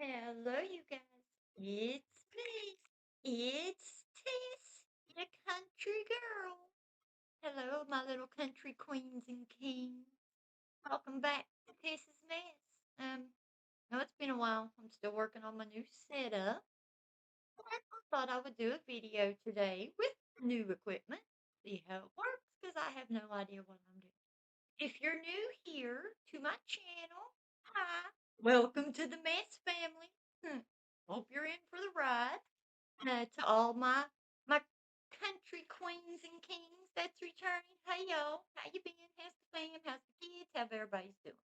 Hello, you guys. It's me. It's Tess, the country girl. Hello, my little country queens and kings. Welcome back to Tess's Mess. No, it's been a while. I'm still working on my new setup. But I thought I would do a video today with new equipment. See how it works, because I have no idea what I'm doing. If you're new here to my channel, hi. Welcome to the Mess family. Hope you're in for the ride. To all my country queens and kings that's returning. Hey y'all, how you been? How's the fam? How's the kids? How everybody's doing?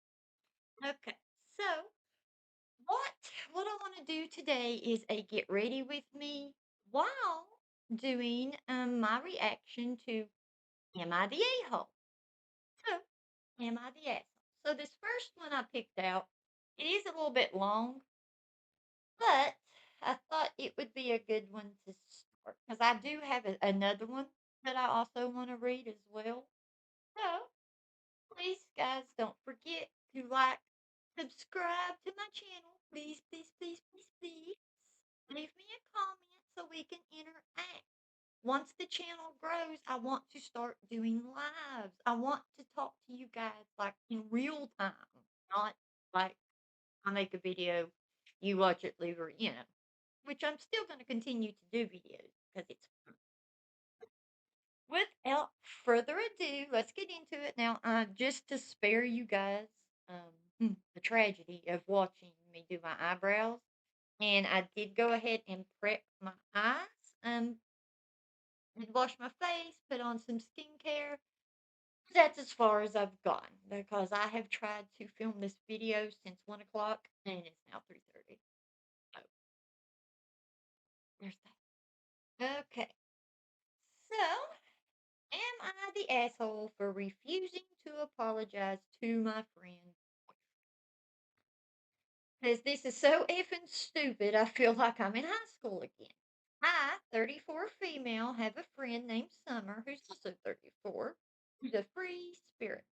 Okay, so what what I want to do today is a get ready with me while doing my reaction to Am I the A-hole? So Am I the asshole? So this first one I picked out, it is a little bit long, but I thought it would be a good one to start because I do have another one that I also want to read as well. So please, guys, don't forget to like, subscribe to my channel. Please, please, please, please, please. Leave me a comment so we can interact. Once the channel grows, I want to start doing lives. I want to talk to you guys like in real time, not like I make a video, you watch it, leave or which I'm still going to continue to do videos because it's fun. Without further ado, let's get into it now. Just to spare you guys the tragedy of watching me do my eyebrows, and I did go ahead and prep my eyes. Did wash my face, put on some skincare. That's as far as I've gone because I have tried to film this video since 1 o'clock and it's now 3:30. Oh, there's that. Okay, so am I the asshole for refusing to apologize to my friend? Because this is so effing stupid, I feel like I'm in high school again. I, 34 female, have a friend named Summer who's also 34, who's a free spirit.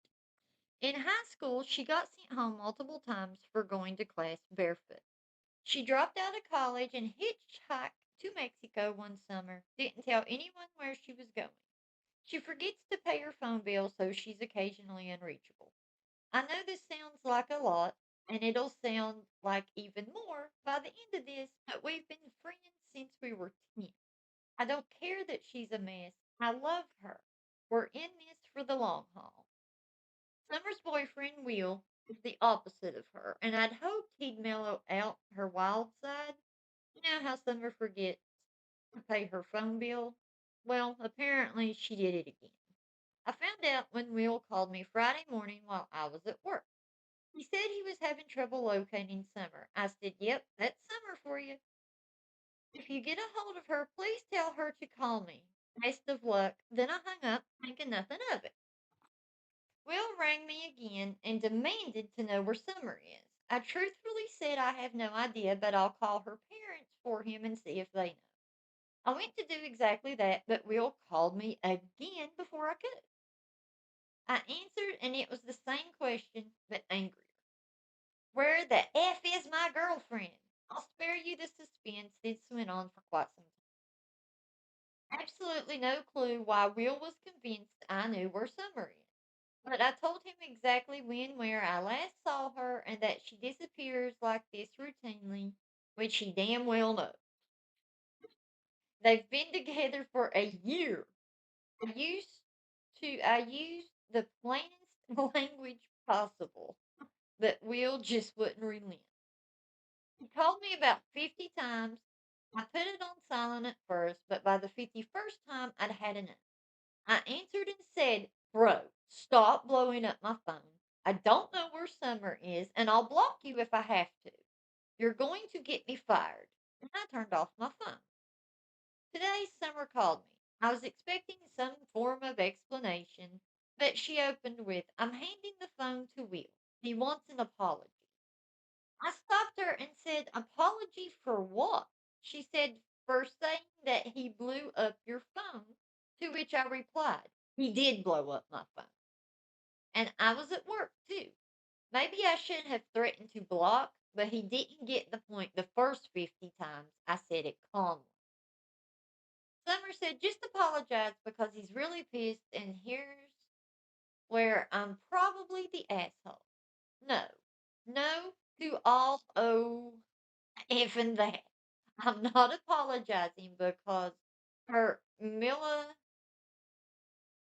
In high school, she got sent home multiple times for going to class barefoot. She dropped out of college and hitchhiked to Mexico one summer, didn't tell anyone where she was going. She forgets to pay her phone bill, so she's occasionally unreachable. I know this sounds like a lot, and it'll sound like even more by the end of this, but we've been friends since we were 10. I don't care that she's a mess. I love her. We're in this for the long haul. Summer's boyfriend, Will, is the opposite of her, and I'd hoped he'd mellow out her wild side. You know how Summer forgets to pay her phone bill? Well, apparently she did it again. I found out when Will called me Friday morning while I was at work. He said he was having trouble locating Summer. I said, "Yep, that's Summer for you. If you get a hold of her, please tell her to call me. Best of luck." Then I hung up, thinking nothing of it. Will rang me again and demanded to know where Summer is. I truthfully said I have no idea, but I'll call her parents for him and see if they know. I went to do exactly that, but Will called me again before I could. I answered, and it was the same question, but angrier. "Where the F is my girlfriend?" I'll spare you the suspense. This went on for quite some time. Absolutely no clue why Will was convinced I knew where Summer is. But I told him exactly when, where I last saw her, and that she disappears like this routinely, which he damn well knows. They've been together for a year. I used the plainest language possible, but Will just wouldn't relent. He called me about 50 times. I put it on silent at first, but by the 51st time, I'd had enough. I answered and said, "Bro, stop blowing up my phone. I don't know where Summer is, and I'll block you if I have to. You're going to get me fired." And I turned off my phone. Today, Summer called me. I was expecting some form of explanation, but she opened with, "I'm handing the phone to Will. He wants an apology." I stopped her and said, "Apology for what?" She said, "For saying that he blew up your phone." To which I replied, "He did blow up my phone. And I was at work too. Maybe I shouldn't have threatened to block, but he didn't get the point the first 50 times I said it calmly. Summer said, just apologize because he's really pissed, and here's where I'm probably the asshole. No, no to all even that. I'm not apologizing because her Mila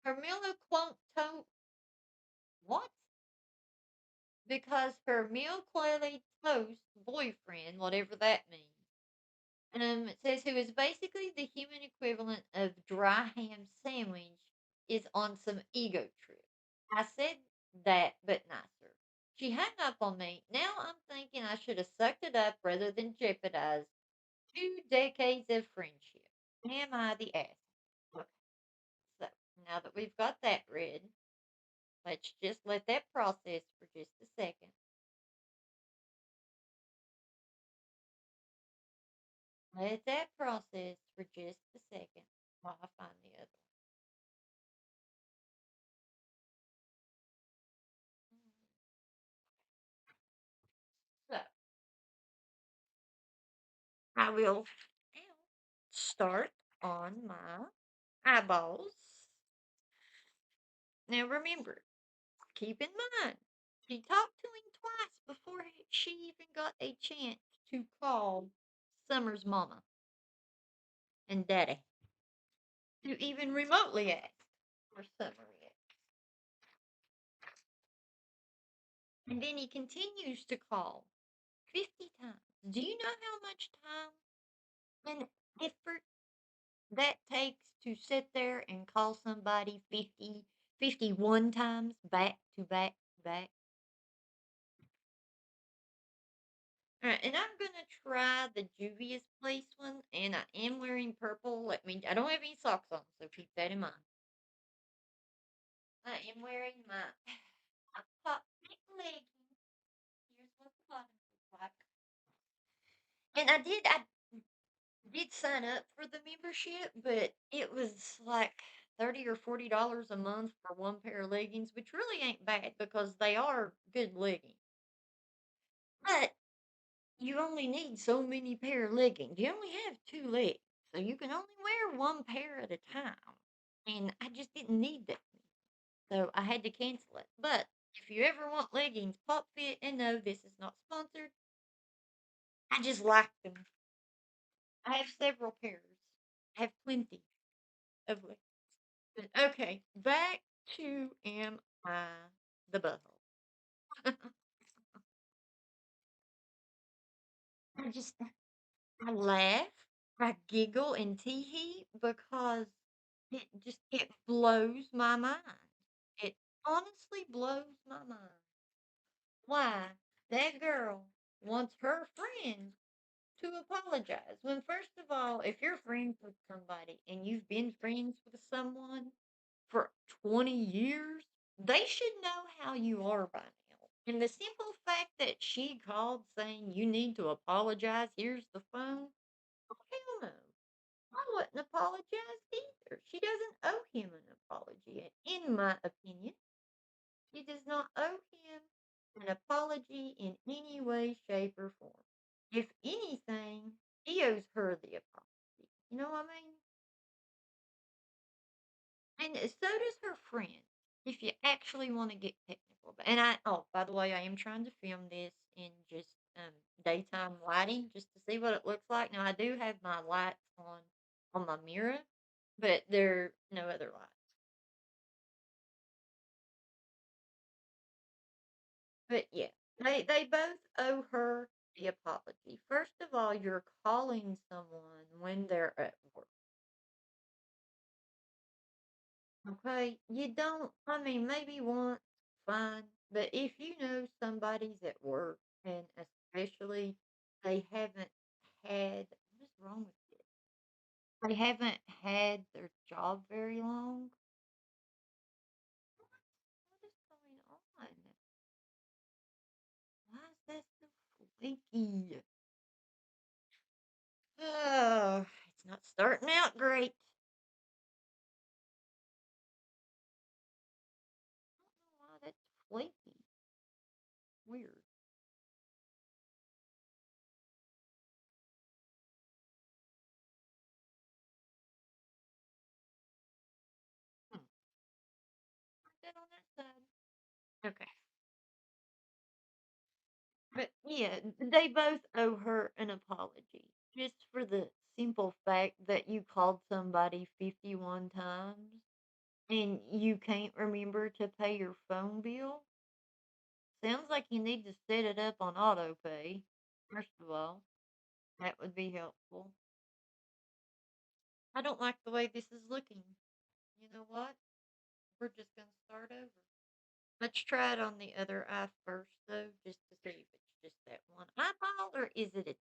Quont what? Because her Mil Clearly Toast boyfriend, whatever that means, it says who is basically the human equivalent of dry ham sandwich, is on some ego trip. I said that, but nicer. She hung up on me. Now I'm thinking I should have sucked it up rather than jeopardize 2 decades of friendship. Am I the ass? Okay, so now that we've got that read, let's just let that process for just a second. Let that process for just a second while I find the other one. So I will now start on my eyeballs. Now remember, keep in mind, she talked to him twice before she even got a chance to call Summer's mama and daddy to even remotely ask where Summer is. And then he continues to call 50 times. Do you know how much time and effort that takes to sit there and call somebody 51 times back to back to back? All right, and I'm gonna try the Juvia's Place one, and I am wearing purple. I don't have any socks on, so keep that in mind. I am wearing my pop knit leggings. Here's what the bottom looks like. And I did sign up for the membership, but it was like $30 or $40 a month for one pair of leggings, which really ain't bad because they are good leggings. But you only need so many pair of leggings. You only have two legs, so you can only wear one pair at a time. And I just didn't need that, so I had to cancel it. But if you ever want leggings, Pop Fit, and no, this is not sponsored. I just like them. I have several pairs. I have plenty of leggings. Okay, back to Am I the Butthole? I just, I laugh, I giggle and tee hee because it blows my mind. It honestly blows my mind. Why that girl wants her friend to apologize when, first of all, if you're friends with somebody and you've been friends with someone for 20 years, they should know how you are by now. And the simple fact that she called saying you need to apologize, here's the phone, hell no. I wouldn't apologize either. She doesn't owe him an apology, in my opinion. She does not owe him an apology in any way, shape, or form. If anything, he owes her the apology. You know what I mean? And so does her friend. If you actually want to get technical, oh, by the way, I am trying to film this in just daytime lighting just to see what it looks like. Now I do have my lights on my mirror, but there are no other lights. But yeah, they both owe her the apology. First of all, you're calling someone when they're at work. Okay, you don't. I mean, maybe once, fine. But if you know somebody's at work, and especially they haven't had, what is wrong with it? They haven't had their job very long. What is going on? Why is that so flaky? Oh, it's not starting out great. I don't know why that's flaky. Weird. that on that side. Okay. But yeah, they both owe her an apology. Just for the simple fact that you called somebody 51 times and you can't remember to pay your phone bill. Sounds like you need to set it up on auto pay. First of all, that would be helpful. I don't like the way this is looking. You know what? We're just going to start over. Let's try it on the other eye first, though, just to see if it's just that one eyeball or is it a test.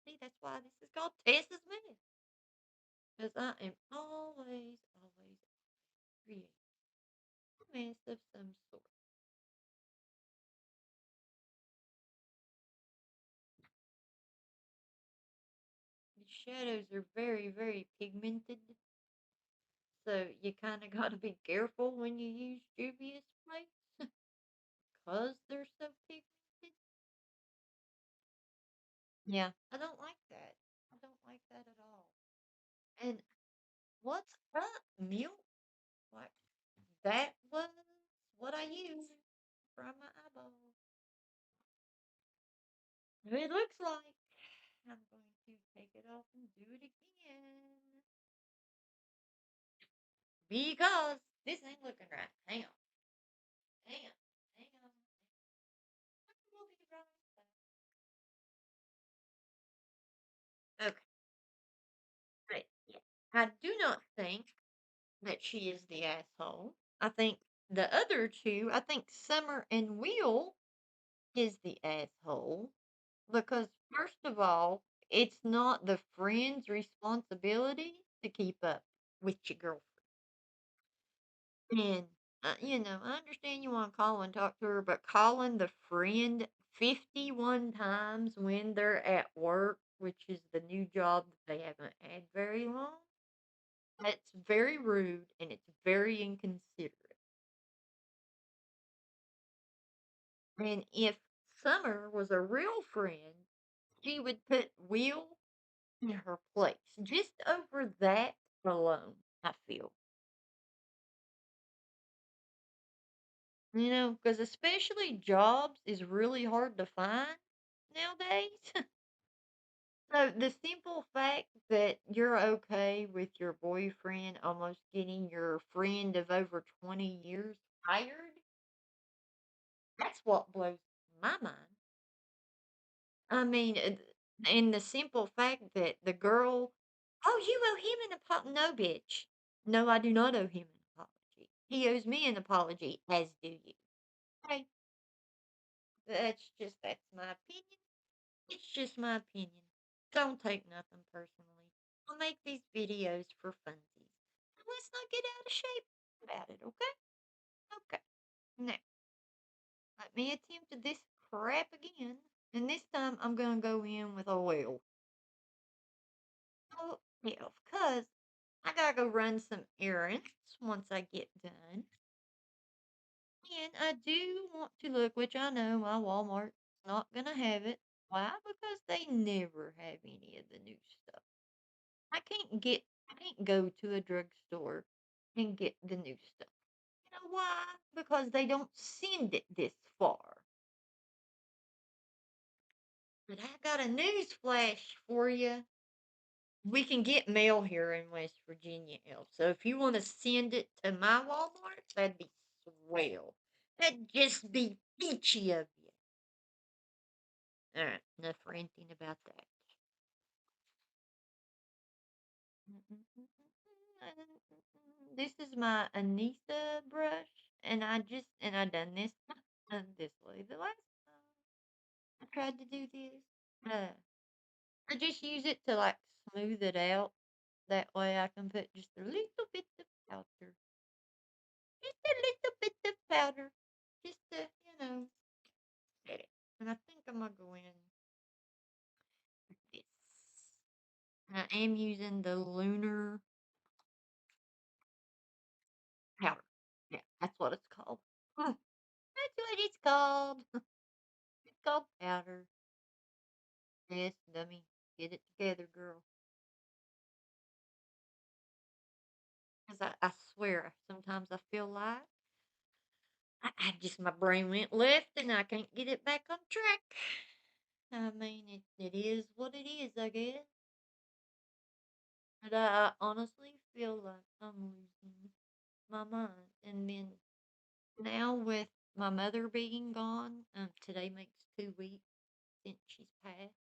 See, that's why this is called Tessa's Minute. Because I am always creating a mess of some sort. The shadows are very pigmented, so you kind of got to be careful when you use dubious plates because they're so pigmented. Yeah, I don't like that. I don't like that at all. And what's up, milk? Like that was what I used from my eyeball. It looks like I'm going to take it off and do it again because this ain't looking right. Hang on, hang on, hang on. We'll be right back. Okay, right. Yeah. I do not think that she is the asshole. I think the other two, I think Summer and Will is the asshole because, first of all, it's not the friend's responsibility to keep up with your girlfriend. And, I understand you want to call and talk to her, but calling the friend 51 times when they're at work, which is the new job that they haven't had very long, that's very rude and it's very inconsiderate. And if Summer was a real friend, she would put Will in her place just over that alone, I feel. Because especially jobs is really hard to find nowadays. So the simple fact that you're okay with your boyfriend almost getting your friend of over 20 years fired, that's what blows my mind. I mean, and the simple fact that the girl, oh, you owe him an apology. No, bitch. No, I do not owe him an apology. He owes me an apology, as do you. Okay, that's my opinion. It's just my opinion. Don't take nothing personally. I'll make these videos for funsies. Let's not get out of shape about it, okay? Okay. Now, let me attempt this crap again. And this time I'm going to go in with oil. Oh, yeah, because I got to go run some errands once I get done. And I do want to look, which I know my Walmart's not going to have it. Why? Because they never have any of the new stuff. I can't go to a drugstore and get the new stuff. You know why? Because they don't send it this far. But I got a news flash for you. We can get mail here in West Virginia, El. So if you want to send it to my Walmart, that'd be swell. That'd just be peachy of you. All right, enough ranting about that. This is my Anissa brush, and I done this this way the last time I tried to do this. Uh, I just use it to like smooth it out. That way I can put just a little bit of powder, just a little bit of powder, just to get it. And I think I'm gonna go in with this. And I am using the lunar powder. Yeah, that's what it's called. That's what it's called. It's called powder. Yes, dummy. Get it together, girl. Because I swear, sometimes I feel like I just my brain went left and I can't get it back on track. I mean, it is what it is, I guess. But I honestly feel like I'm losing my mind. And then now with my mother being gone, today makes 2 weeks since she's passed.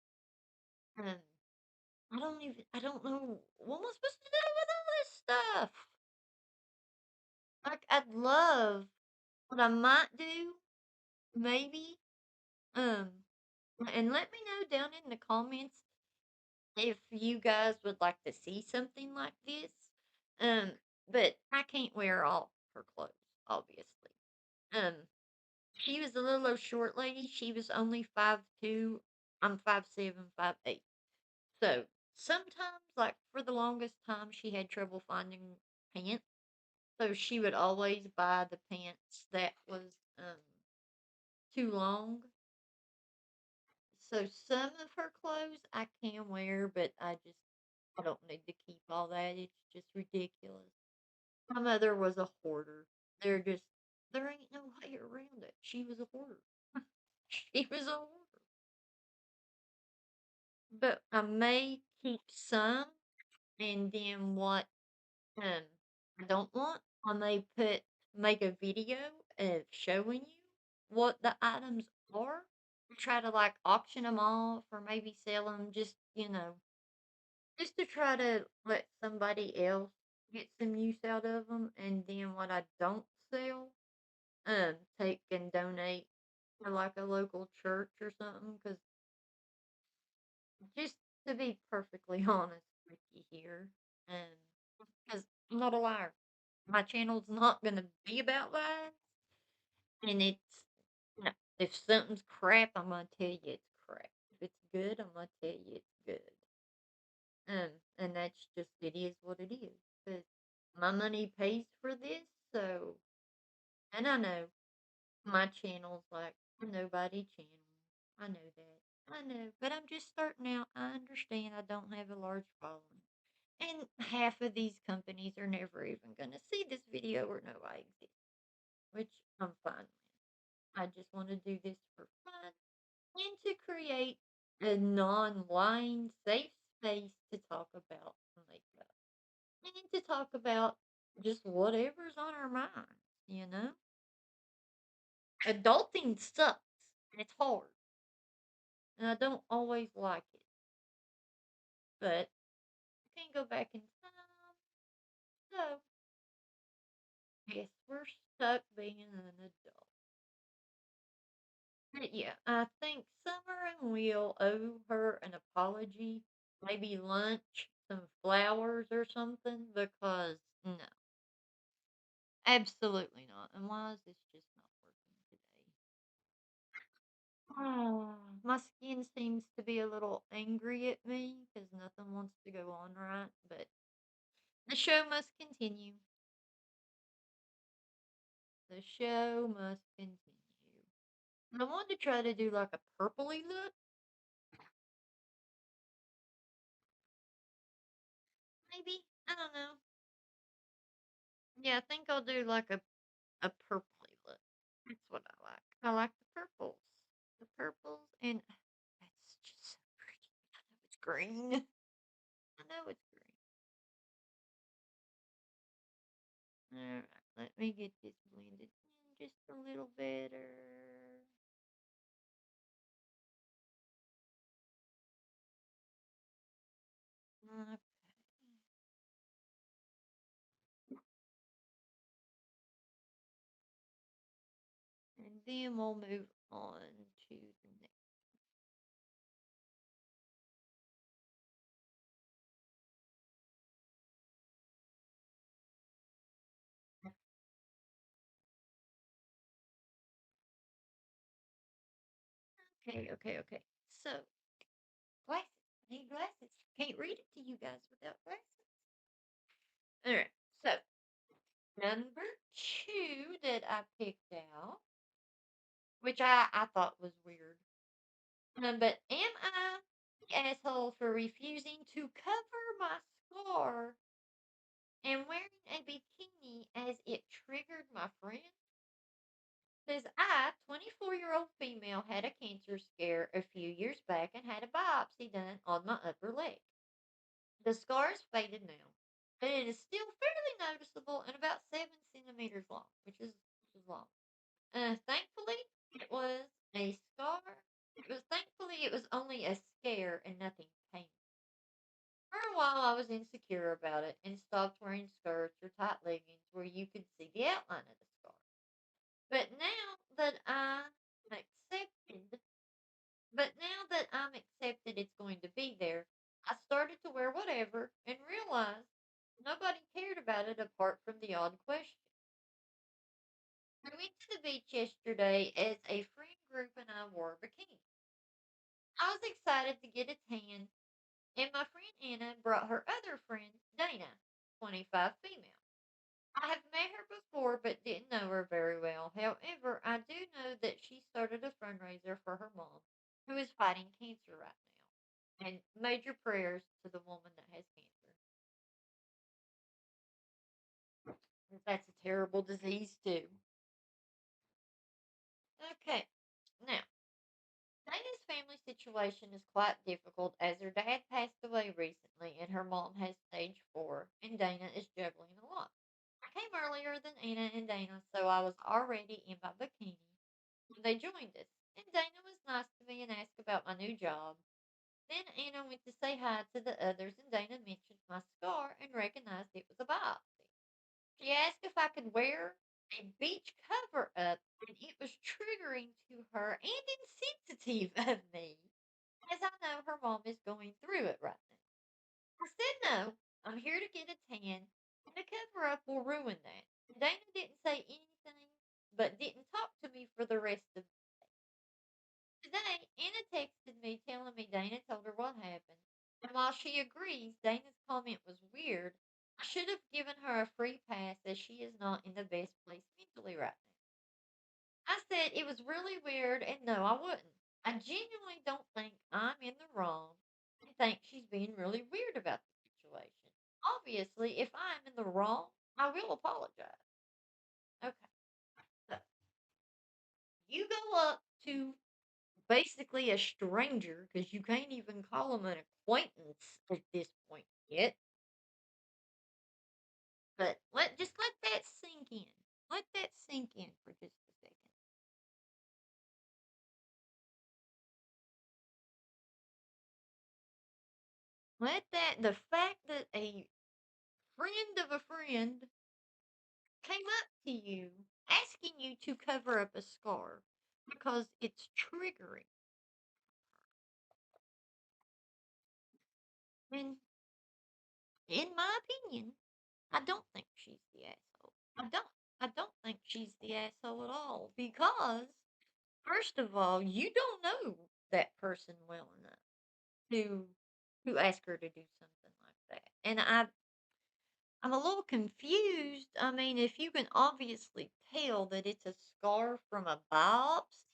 Um, I don't know what am I supposed to do with all this stuff. Like, I'd love what I might do, maybe. Um, and let me know down in the comments if you guys would like to see something like this. Um, but I can't wear all her clothes, obviously. Um, she was a little old short lady. She was only 5'2". I'm 5'7", 5'8". So sometimes, like for the longest time, she had trouble finding pants. So she would always buy the pants that was too long. So some of her clothes I can wear, but I don't need to keep all that. It's just ridiculous. My mother was a hoarder. There just there ain't no way around it. She was a hoarder. She was a hoarder. But I may keep some, and then what um I don't want, I may make a video of showing you what the items are. Try to like auction them off or maybe sell them just to try to let somebody else get some use out of them, and then what I don't sell, take and donate to like a local church or something. Because just to be perfectly honest with you here, because I'm not a liar, my channel's not gonna be about lies, and it's no. If something's crap, I'm gonna tell you it's crap. If it's good, I'm gonna tell you it's good. And that's just it is what it is. Cause my money pays for this, so and I know my channel's like a nobody channel. I know that. I know, but I'm just starting out. I understand I don't have a large following. And half of these companies are never even going to see this video or know I exist, which I'm fine with. I just want to do this for fun and to create a non-lying, safe space to talk about makeup and to talk about just whatever's on our minds, you know? Adulting sucks and it's hard, and I don't always like it, but I can't go back in time, so guess we're stuck being an adult. But yeah, I think Summer and Will owe her an apology, maybe lunch, some flowers or something, because no, absolutely not. And why is this just not working today? Oh, my skin seems to be a little angry at me because nothing wants to go on right, but the show must continue. The show must continue. I want to try to do like a purpley look, maybe. I don't know. Yeah, I think I'll do like a purpley look. That's what I like. I like the purples. The purples, and that's just so pretty. I know it's green. I know it's green. Alright, let me get this blended in just a little better. Okay. And then we'll move on to the next. Okay, okay, okay. So, glasses. I need glasses. Can't read it to you guys without glasses. Alright, so number two that I picked out, which I thought was weird. But am I the asshole for refusing to cover my scar and wearing a bikini as it triggered my friend? Says I, 24-year-old female, had a cancer scare a few years back and had a biopsy done on my upper leg. The scar is faded now, but it is still fairly noticeable and about 7 centimeters long, which is long. Thankfully, it was a scar. Thankfully it was only a scare and nothing painful. For a while, I was insecure about it and stopped wearing skirts or tight leggings where you could see the outline of the scar. But now that I'm accepted, but now that I'm accepted it's going to be there, I started to wear whatever and realized nobody cared about it apart from the odd question. We went to the beach yesterday as a friend group and I wore a bikini. I was excited to get a tan, and my friend Anna brought her other friend, Dana, 25 female. I have met her before but didn't know her very well. However, I do know that she started a fundraiser for her mom, who is fighting cancer right now. And major prayers to the woman that has cancer. That's a terrible disease, too. Okay, now, Dana's family situation is quite difficult as her dad passed away recently and her mom has stage 4, and Dana is juggling a lot. I came earlier than Anna and Dana, so I was already in my bikini when they joined us. And Dana was nice to me and asked about my new job. Then Anna went to say hi to the others, and Dana mentioned my scar and recognized it was a biopsy. She asked if I could wear a beach cover up, and it was triggering to her and insensitive of me, as I know her mom is going through it right now. I said no. I'm here to get a tan, and the cover up will ruin that. Dana didn't say anything, but didn't talk to me for the rest of today. Anna texted me telling me Dana told her what happened. And while she agrees Dana's comment was weird, I should have given her a free pass as she is not in the best place mentally right now. I said it was really weird, and no, I wouldn't. I genuinely don't think I'm in the wrong and think she's being really weird about the situation. Obviously, if I'm in the wrong, I will apologize. Okay. So you go up to basically a stranger because you can't even call them an acquaintance at this point yet. But let that sink in. Let that sink in for just a second. Let that the fact that a friend of a friend came up to you asking you to cover up a scar because it's triggering. And in my opinion, I don't think she's the asshole. I don't think she's the asshole at all because first of all, you don't know that person well enough to ask her to do something like that. And I'm a little confused. I mean, if you can obviously tell that it's a scar from a biopsy,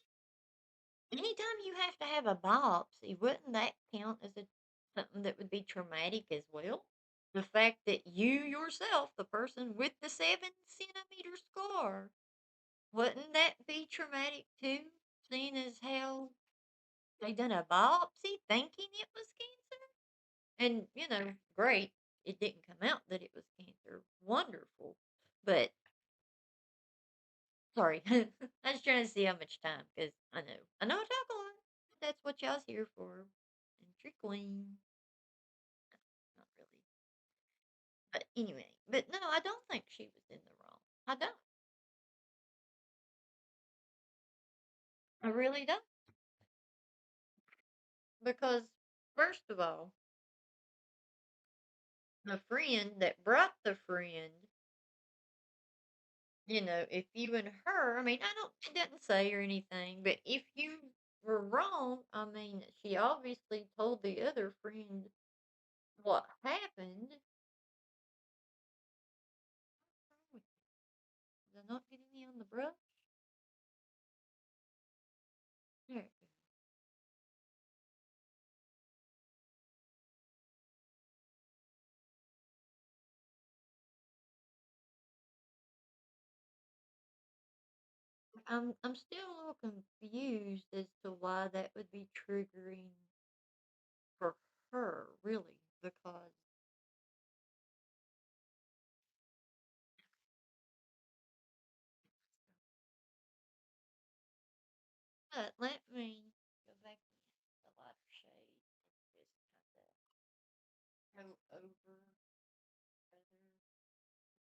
anytime you have to have a biopsy, wouldn't that count as something that would be traumatic as well? The fact that you yourself, the person with the 7 centimeter scar, wouldn't that be traumatic too? Seeing as how they done a biopsy thinking it was cancer? And, great. It didn't come out that it was cancer. Wonderful. But, sorry. I was trying to see how much time because I know I talk a lot. That's what y'all's here for. And trickling. Not really. But anyway. But no, I don't think she was in the wrong. I don't. I really don't. Because, first of all, the friend that brought the friend, if you and her, I mean, it doesn't say or anything, but if you were wrong, I mean, she obviously told the other friend what happened. Is it not getting me on the brush? There. I'm still a little confused as to why that would be triggering for her, really, because but let me go back to the lighter shade and just kind of go over further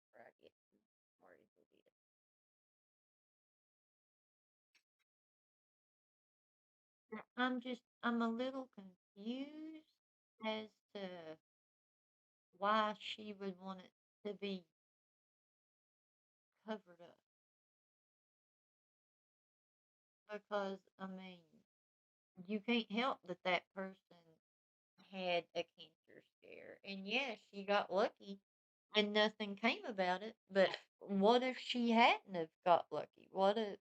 before I get too far into this. I'm a little confused as to why she would want it to be covered up because I mean you can't help that that person had a cancer scare. And yeah, she got lucky and nothing came about it. But what if she hadn't have got lucky? What if,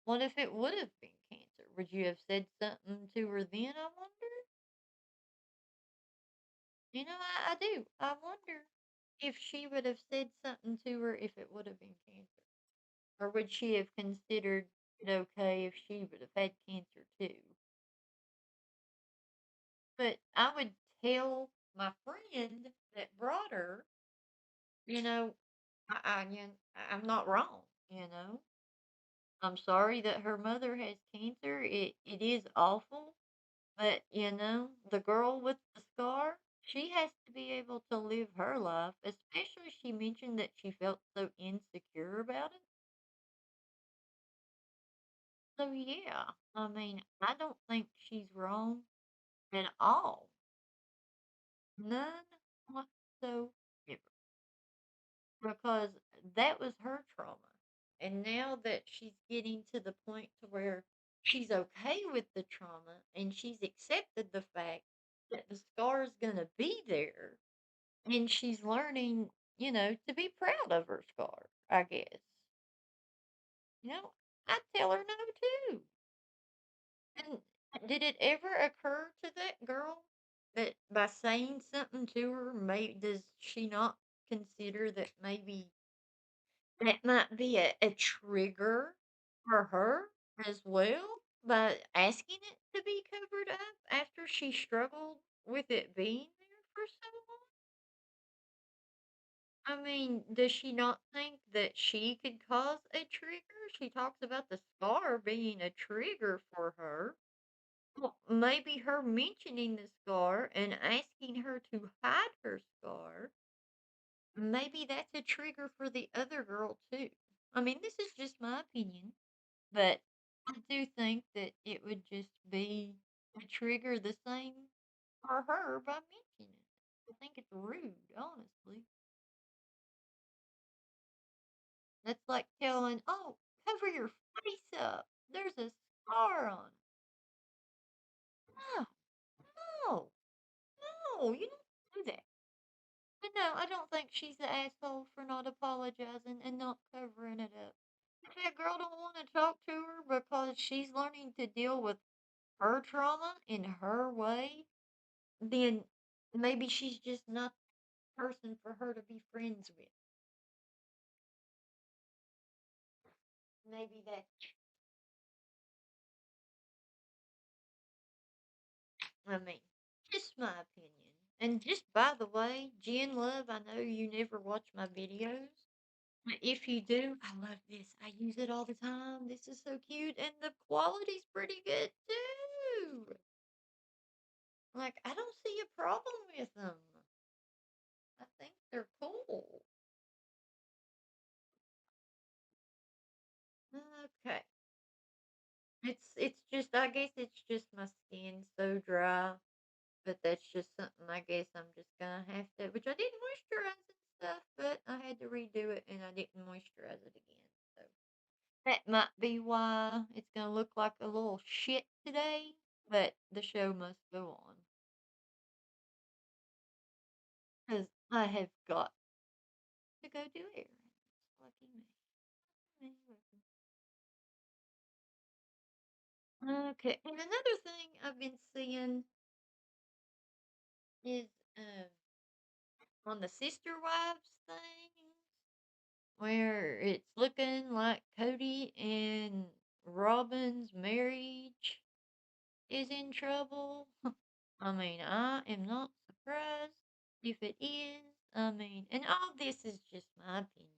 what if it would have been cancer? Would you have said something to her then, I wonder? I do. I wonder if she would have said something to her if it would have been cancer. Or would she have considered it okay if she would have had cancer too? But I would tell my friend that brought her, you know, I'm not wrong, you know. I'm sorry that her mother has cancer. It is awful, but the girl with the scar, she has to be able to live her life, especially she mentioned that she felt so insecure about it. So yeah, I mean, I don't think she's wrong at all. None whatsoever. Because that was her trauma. And now that she's getting to the point to where she's okay with the trauma and she's accepted the fact that the scar is going to be there and she's learning, to be proud of her scar, I guess. I tell her no too. And did it ever occur to that girl that by saying something to her, does she not consider that maybe that might be a trigger for her as well, by asking it to be covered up after she struggled with it being there for so long? I mean, does she not think that she could cause a trigger? She talks about the scar being a trigger for her. Well, maybe her mentioning the scar and asking her to hide her scar, maybe that's a trigger for the other girl too. I mean, this is just my opinion. But I do think that it would just be a trigger the same for her by mentioning it. I think it's rude, honestly. That's like telling, "Oh, cover your face up. There's a scar on it." No, no, no, you don't do that. But no, I don't think she's the asshole for not apologizing and not covering it up. If that girl don't want to talk to her because she's learning to deal with her trauma in her way, then maybe she's just not the person for her to be friends with. Maybe that, I mean, just my opinion. And just by the way, Jen Love, I know you never watch my videos, but if you do, I love this. I use it all the time. This is so cute, and the quality's pretty good too. Like, I don't see a problem with them. I think they're cool. Okay. It's just I guess it's just my skin's so dry. But that's just something I guess I'm just gonna have to, which I didn't moisturize and stuff, but I had to redo it and I didn't moisturize it again. So that might be why it's gonna look like a little shit today, but the show must go on because I have got to go do errands. Lucky me. Lucky me. Okay, and another thing I've been seeing is on the sister wives thing. where it's looking like Cody and Robin's marriage is in trouble. I mean, I am not surprised if it is. I mean, and all this is just my opinion.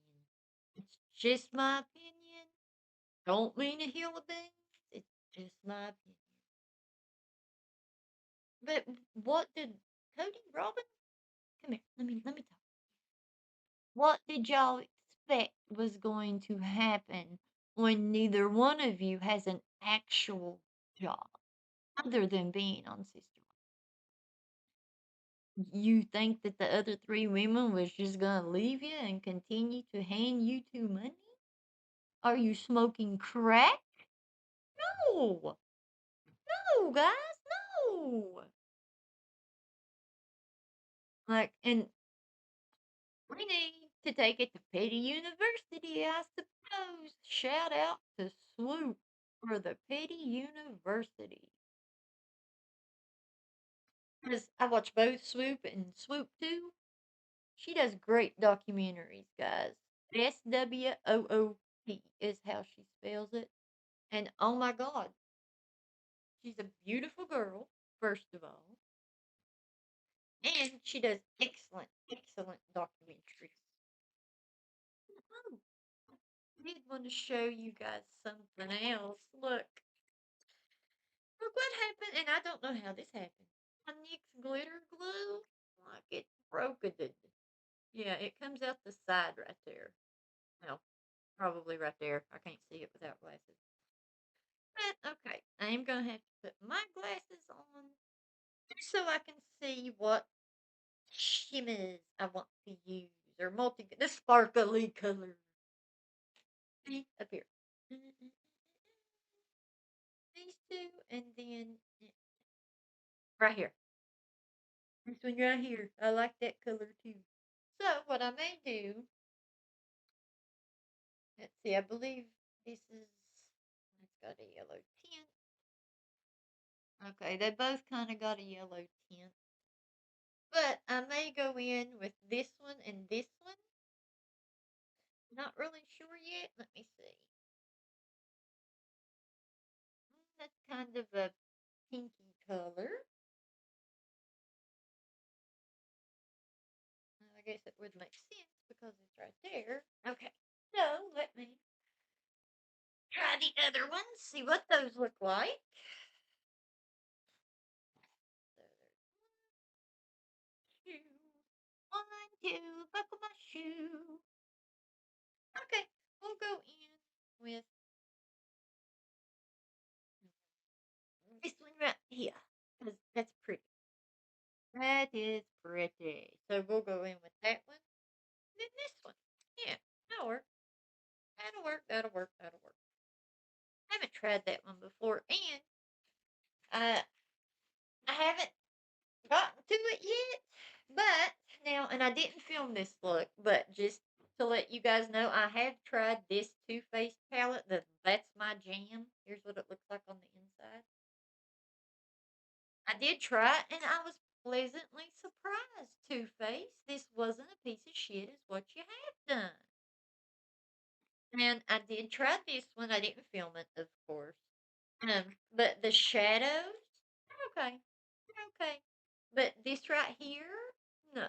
It's just my opinion. Don't mean to heal a beans. It's just my opinion. But what did Cody Robin? Come here. Let me talk. What did y'all expect was going to happen when neither one of you has an actual job other than being on Sister? You think that the other three women was just gonna leave you and continue to hand you two money? Are you smoking crack? No, no, guys, no. Like, and we need to take it to Petty University, I suppose. Shout out to Swoop for the Petty University. Because I watch both Swoop and Swoop 2. She does great documentaries, guys. SWOOP is how she spells it. And oh my God, she's a beautiful girl, first of all. And she does excellent, excellent documentaries. Oh, I did want to show you guys something else. Look what happened, and I don't know how this happened. My Nick's glitter glue, like it broke it. Yeah, it comes out the side right there. Well, probably right there. I can't see it without glasses. But okay, I am gonna have to put my glasses on so I can see what shimmers I want to use or the sparkly color. See up here. These two, and then right here. This one right here. I like that color too. So what I may do, let's see, I believe this is, it's got a yellow tint. Okay, they both kind of got a yellow tint. But I may go in with this one and this one. Not really sure yet. Let me see. That's kind of a pinky color. I guess it would make sense because it's right there. Okay, so let me try the other ones, see what those look like. So there's two. One, two, buckle my shoe. Okay, we'll go in with this one right here. Because that's pretty. That is pretty. So we'll go in with that one. And then this one. Yeah, that'll work. That'll work. That'll work. That'll work. I haven't tried that one before. And uh, I haven't gotten to it yet. But now, and I didn't film this look, but just to let you guys know, I have tried this Too Faced palette. That's my jam. Here's what it looks like on the inside. I did try it, and I was pleasantly surprised, Two Face. This wasn't a piece of shit, is what you have done. And I did try this one. I didn't film it, of course. But the shadows, okay, okay. But this right here, no,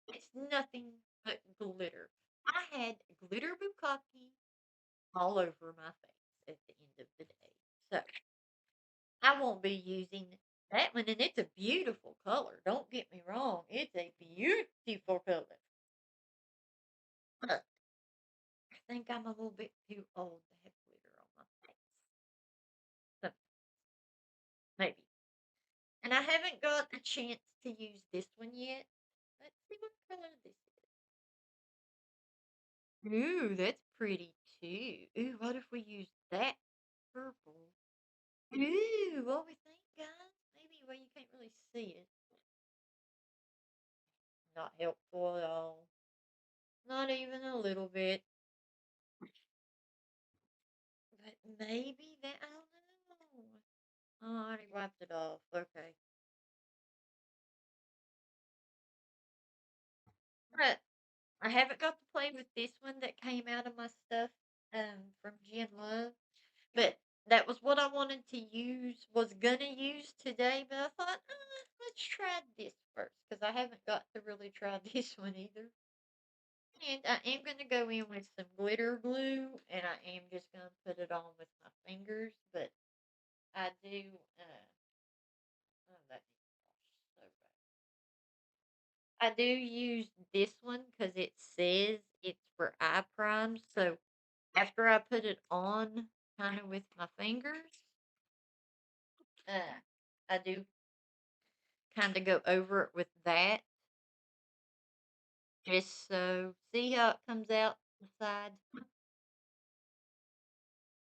it's nothing but glitter. I had glitter bukkake all over my face at the end of the day. So I won't be using that one, and it's a beautiful color. Don't get me wrong; it's a beautiful color. But I think I'm a little bit too old to have glitter on my face. So maybe. And I haven't got a chance to use this one yet. Let's see what color this is. Ooh, that's pretty too. Ooh, what if we use that purple? Ooh, what we think, guys? Maybe, well, you can't really see it. Not helpful at all. Not even a little bit. But maybe that, I don't know. Oh, I already wiped it off. Okay. But I haven't got to play with this one that came out of my stuff, from Gen Love, but that was what I wanted to use was gonna use today, but I thought, let's try this first because I haven't got to really try this one either. And I am gonna go in with some glitter glue, and I am just gonna put it on with my fingers, but I do, oh, that needs to wash so bad. I do use this one because it says it's for eye prime, so after I put it on, kind of with my fingers, uh, I do kind of go over it with that, just so see how it comes out the side.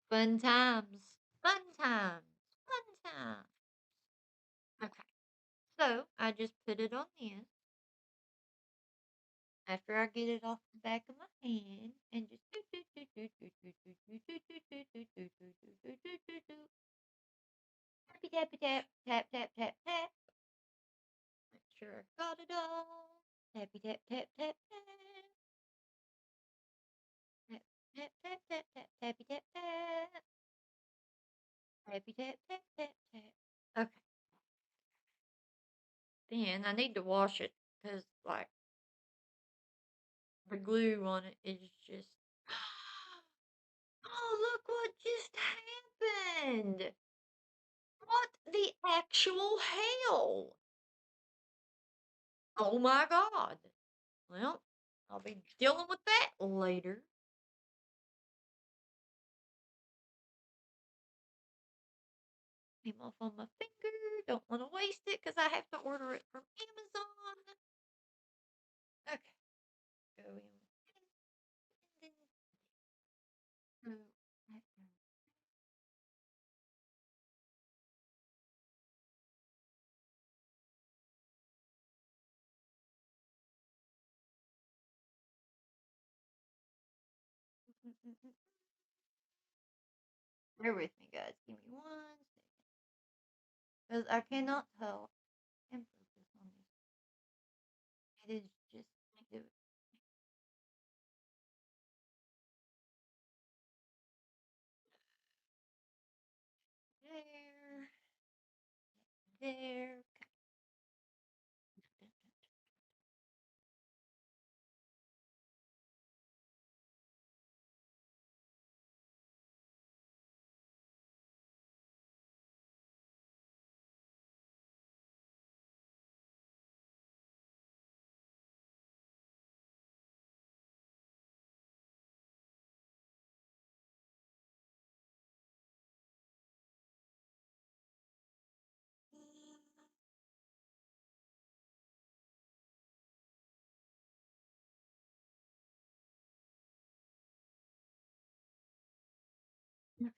Fun times, fun times, fun times. Okay, so I just put it on this after I get it off the back of my hand and just do do do do do do do do do do do do do do do do do do. Tappy tappy tap tap tap tap tap. Make sure I got it all. Tappy tap tap tap tap. Tap tap tap tap tap tappy tap tap. Tappy tap tap tap tap. Okay. Then I need to wash it because like the glue on it is just oh, look what just happened. What the actual hell? Oh my god. Well, I'll be dealing with that later. Came off on my finger. Don't want to waste it because I have to order it from Amazon. Okay, go in. Go. Bear with me, guys. Give me 1 second. Because I cannot tell and focus on this. It is just do it. There. There. Okay.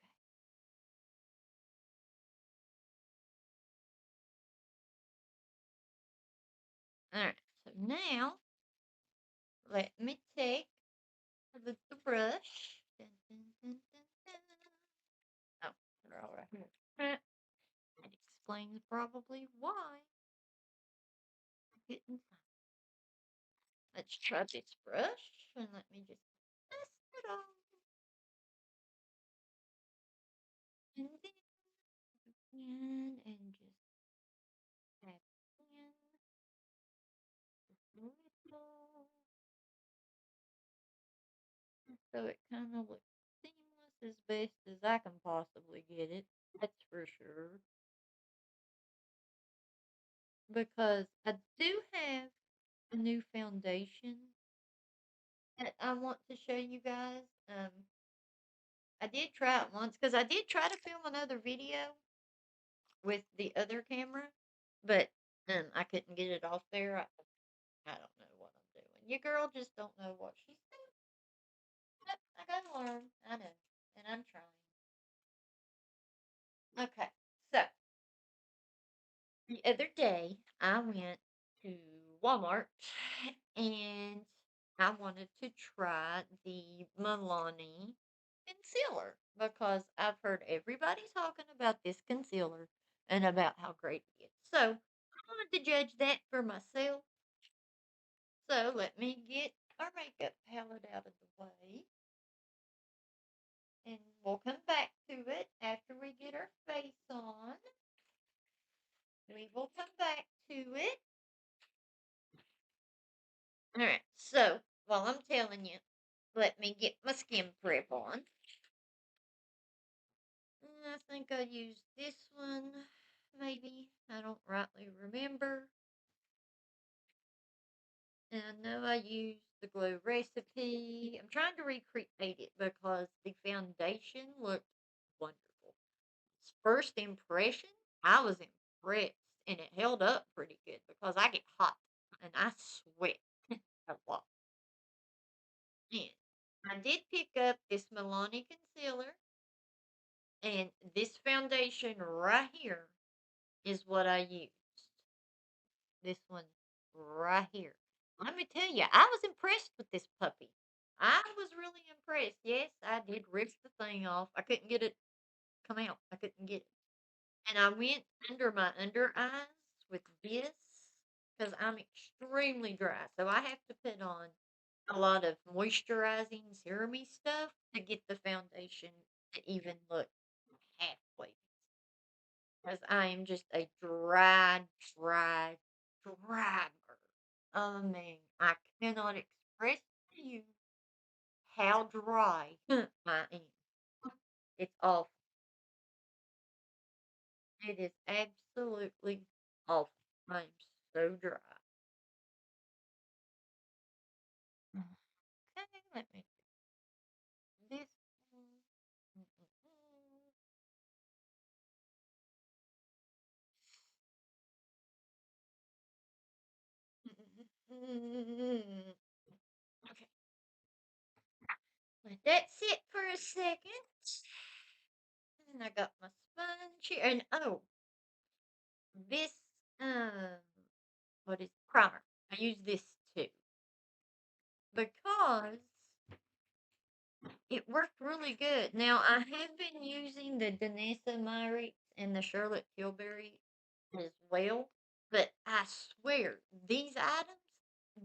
Alright. So now, let me take the brush. Dun, dun, dun, dun, dun. Oh, they're all right here. That explains probably why I couldn't find. Let's try this brush and let me just test it on. And then and just tap in just a little. So it kind of looks seamless as best as I can possibly get it. That's for sure. Because I do have a new foundation that I want to show you guys. I did try it once because I did try to film another video with the other camera, but I couldn't get it off there. I don't know what I'm doing. Your girl just don't know what she's doing. But I gotta learn. I know, and I'm trying. Okay, so the other day I went to Walmart and I wanted to try the Milani concealer because I've heard everybody talking about this concealer and about how great it is. So I wanted to judge that for myself. So let me get our makeup palette out of the way, and we'll come back to it after we get our face on. We will come back to it. All right. So while I'm telling you, let me get my skin prep on. I think I used this one, maybe. I don't rightly remember. And I know I used the Glow recipe. I'm trying to recreate it because the foundation looked wonderful. First impression, I was impressed, and it held up pretty good because I get hot and I sweat a lot. And I did pick up this Milani concealer, and this foundation right here is what I used. This one right here. Let me tell you, I was impressed with this puppy. I was really impressed. Yes, I did rip the thing off. I couldn't get it come out. I couldn't get it. And I went under my under eyes with this because I'm extremely dry. So I have to put on a lot of moisturizing serumy stuff to get the foundation to even look halfway. Because I am just a dry, dry girl. I mean, I cannot express to you how dry I am. It's awful. It is absolutely awful. I'm so dry. Okay, let me do this. one. Okay, let that sit for a second. And I got my sponge here. And oh, this um what is primer. I use this too because it worked really good. Now I have been using the Danessa Myrick and the Charlotte Tilbury as well, but I swear these items,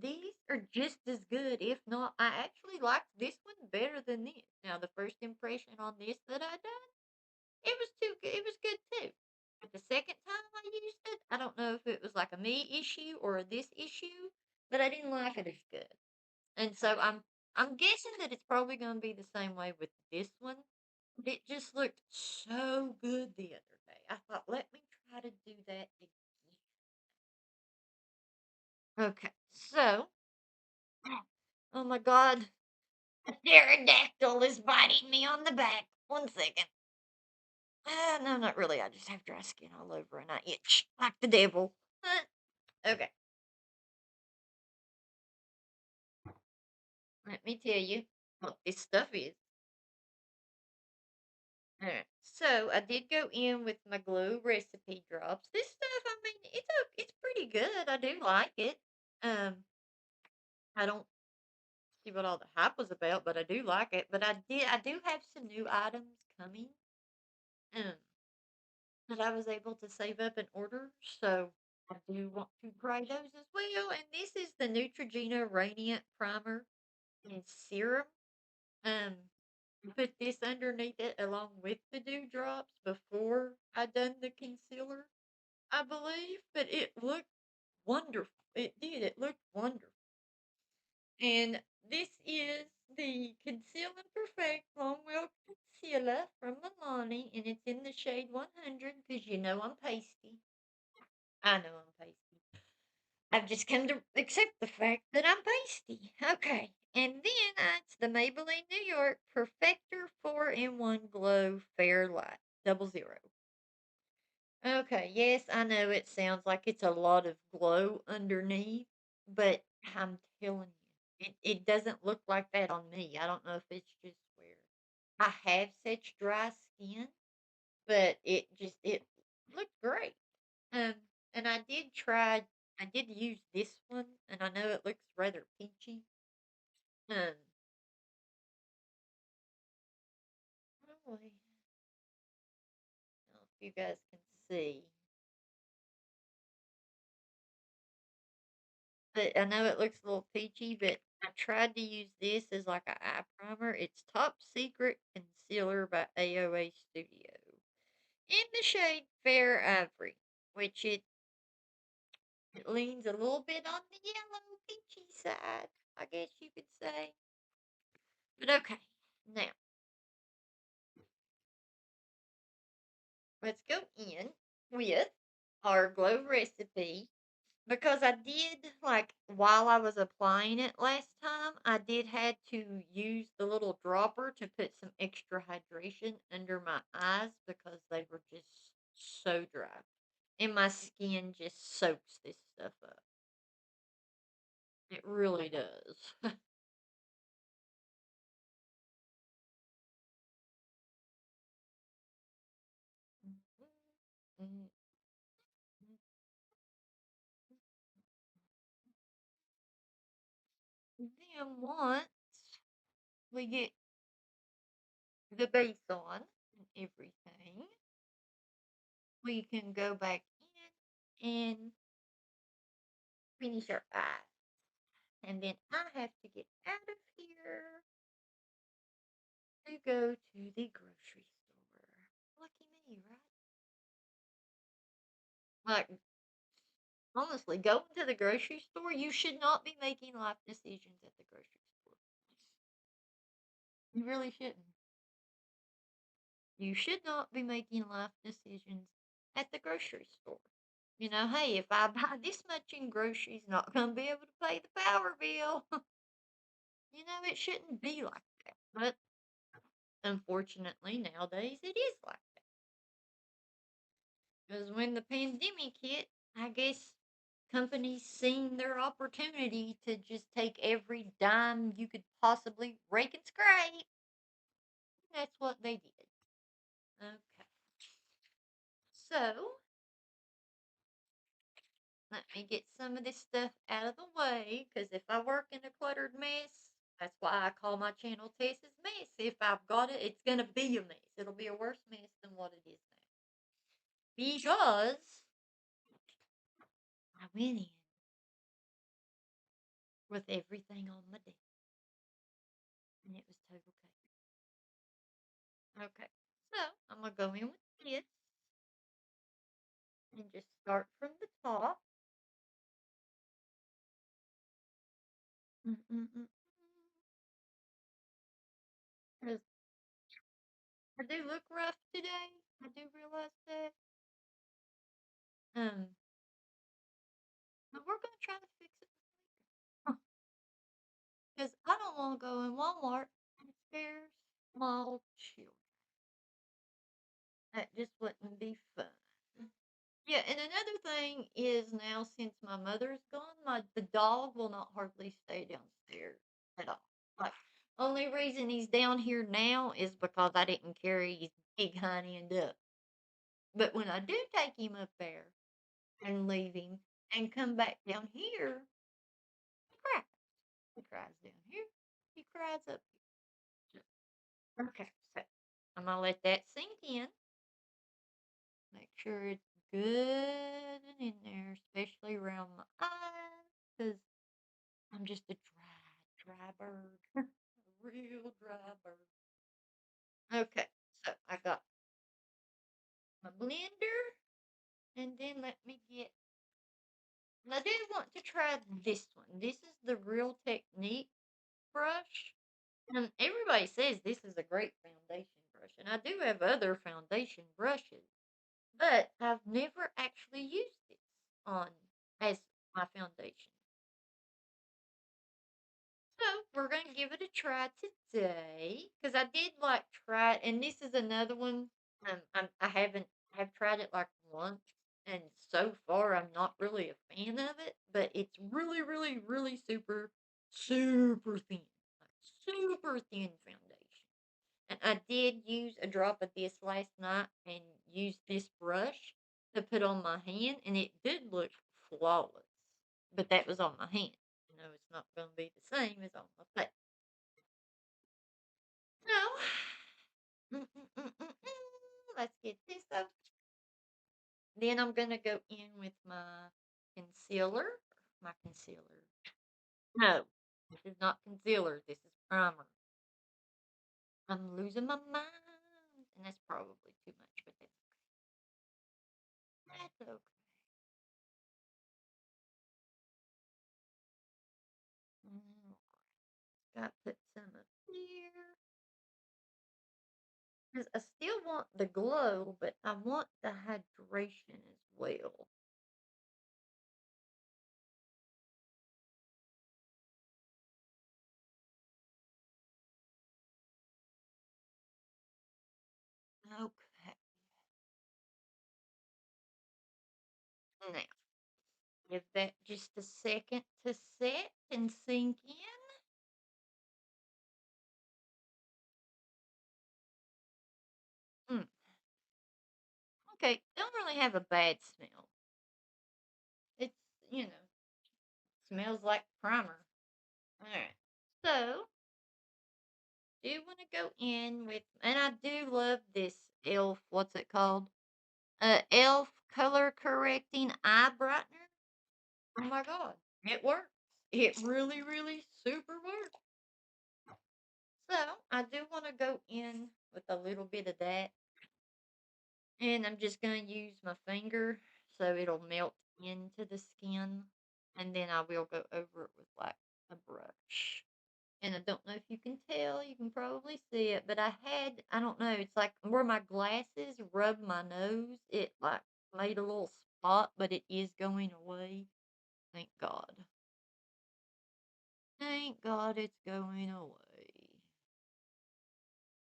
these are just as good. If not, I actually liked this one better than this. Now the first impression on this that I done, it was too good. It was good too. But the second time I used it, I don't know if it was like a me issue or a this issue, but I didn't like it as good. And so I'm guessing that it's probably going to be the same way with this one. It just looked so good the other day. I thought, let me try to do that again. Okay, so oh my god, a pterodactyl is biting me on the back. 1 second. No, not really. I just have dry skin all over and I itch like the devil. Okay, let me tell you what this stuff is. Alright, so I did go in with my glue recipe drops. This stuff, I mean, it's pretty good. I do like it. Um, I don't see what all the hype was about, but I do like it. But I do have some new items coming. Um, that I was able to save up and order. So I do want to try those as well. And this is the Neutrogena Radiant Primer and Serum. Um, put this underneath it along with the dewdrops before I done the concealer, I believe. But it looked wonderful. It did. It looked wonderful. And this is the Conceal and Perfect Longwear Concealer from Milani, and it's in the shade 100 because you know I'm pasty. I know I'm pasty. I've just come to accept the fact that I'm pasty. Okay. And then it's the Maybelline New York Perfector 4-in-1 Glow Fair Light 00. Okay, yes, I know it sounds like it's a lot of glow underneath, but I'm telling you, it doesn't look like that on me. I don't know if it's just where I have such dry skin, but it looked great. Um, and I did use this one, and I know it looks rather peachy. Um, probably, I don't know if you guys can see, but I know it looks a little peachy, but I tried to use this as like a eye primer. It's Top Secret Concealer by AOA Studio in the shade Fair Ivory, which it leans a little bit on the yellow peachy side, I guess you could say. But okay, now let's go in with our glow recipe. Because I did, like, while I was applying it last time, I did had to use the little dropper to put some extra hydration under my eyes because they were just so dry. And my skin just soaks this stuff up. It really does. Then once we get the base on and everything, we can go back in and finish our eyes. And then I have to get out of here to go to the grocery store. Lucky me, right? Like, honestly, going to the grocery store, you should not be making life decisions at the grocery store. You really shouldn't. You should not be making life decisions at the grocery store. You know, hey, if I buy this much in groceries, not going to be able to pay the power bill. You know, it shouldn't be like that. But unfortunately, nowadays it is like that. Because when the pandemic hit, I guess companies seen their opportunity to just take every dime you could possibly rake and scrape. That's what they did. Okay. So, let me get some of this stuff out of the way. Because if I work in a cluttered mess, that's why I call my channel Tessa's Mess. If I've got it, it's going to be a mess. It'll be a worse mess than what it is now. Because I went in with everything on my desk. And it was total chaos. Okay. So I'm gonna go in with this and just start from the top. Mm-mm-mm. 'Cause I do look rough today. I do realize that. Um, but we're gonna try to fix it because I don't want to go in Walmart and scare small children. That just wouldn't be fun. Yeah, and another thing is now since my mother's gone, the dog will not hardly stay downstairs at all. Like only reason he's down here now is because I didn't carry his big honey and up. But when I do take him up there and leave him and come back down here, he cries. He cries down here. He cries up here. Okay, so I'm gonna let that sink in. Make sure it's good and in there, especially around my eyes, because I'm just a dry bird. A real dry bird. Okay, so I got my blender, and then let me get. And I do want to try this one. This is the Real Technique brush. And everybody says this is a great foundation brush. And I do have other foundation brushes, but I've never actually used this on as my foundation. So we're gonna give it a try today because I did like try it, and this is another one. I haven't have tried it like once, and so far I'm not really a fan of it. But it's really, really, really super thin, like super thin foundation. And I did use a drop of this last night and use this brush to put on my hand, and it did look flawless. But that was on my hand. You know, it's not going to be the same as on my face. So, let's get this up. Then I'm going to go in with my concealer. My concealer. No. This is not concealer. This is primer. I'm losing my mind. And that's probably too much, but that's okay. Mm, got to put some up here. Because I still want the glow, but I want the hydration as well. Okay. Now, give that just a second to set and sink in. Mm, okay, don't really have a bad smell. It's, you know, smells like primer. All right. So, do want to go in with, and I do love this e.l.f. What's it called? e.l.f. color correcting eye brightener. Oh my god, it works. It really, really super works. So I do want to go in with a little bit of that, and I'm just gonna use my finger so it'll melt into the skin, and then I will go over it with like a brush. And I don't know if you can tell, you can probably see it, but I don't know, it's like where my glasses rub my nose, it like made a little spot, but it is going away. Thank God. Thank God it's going away.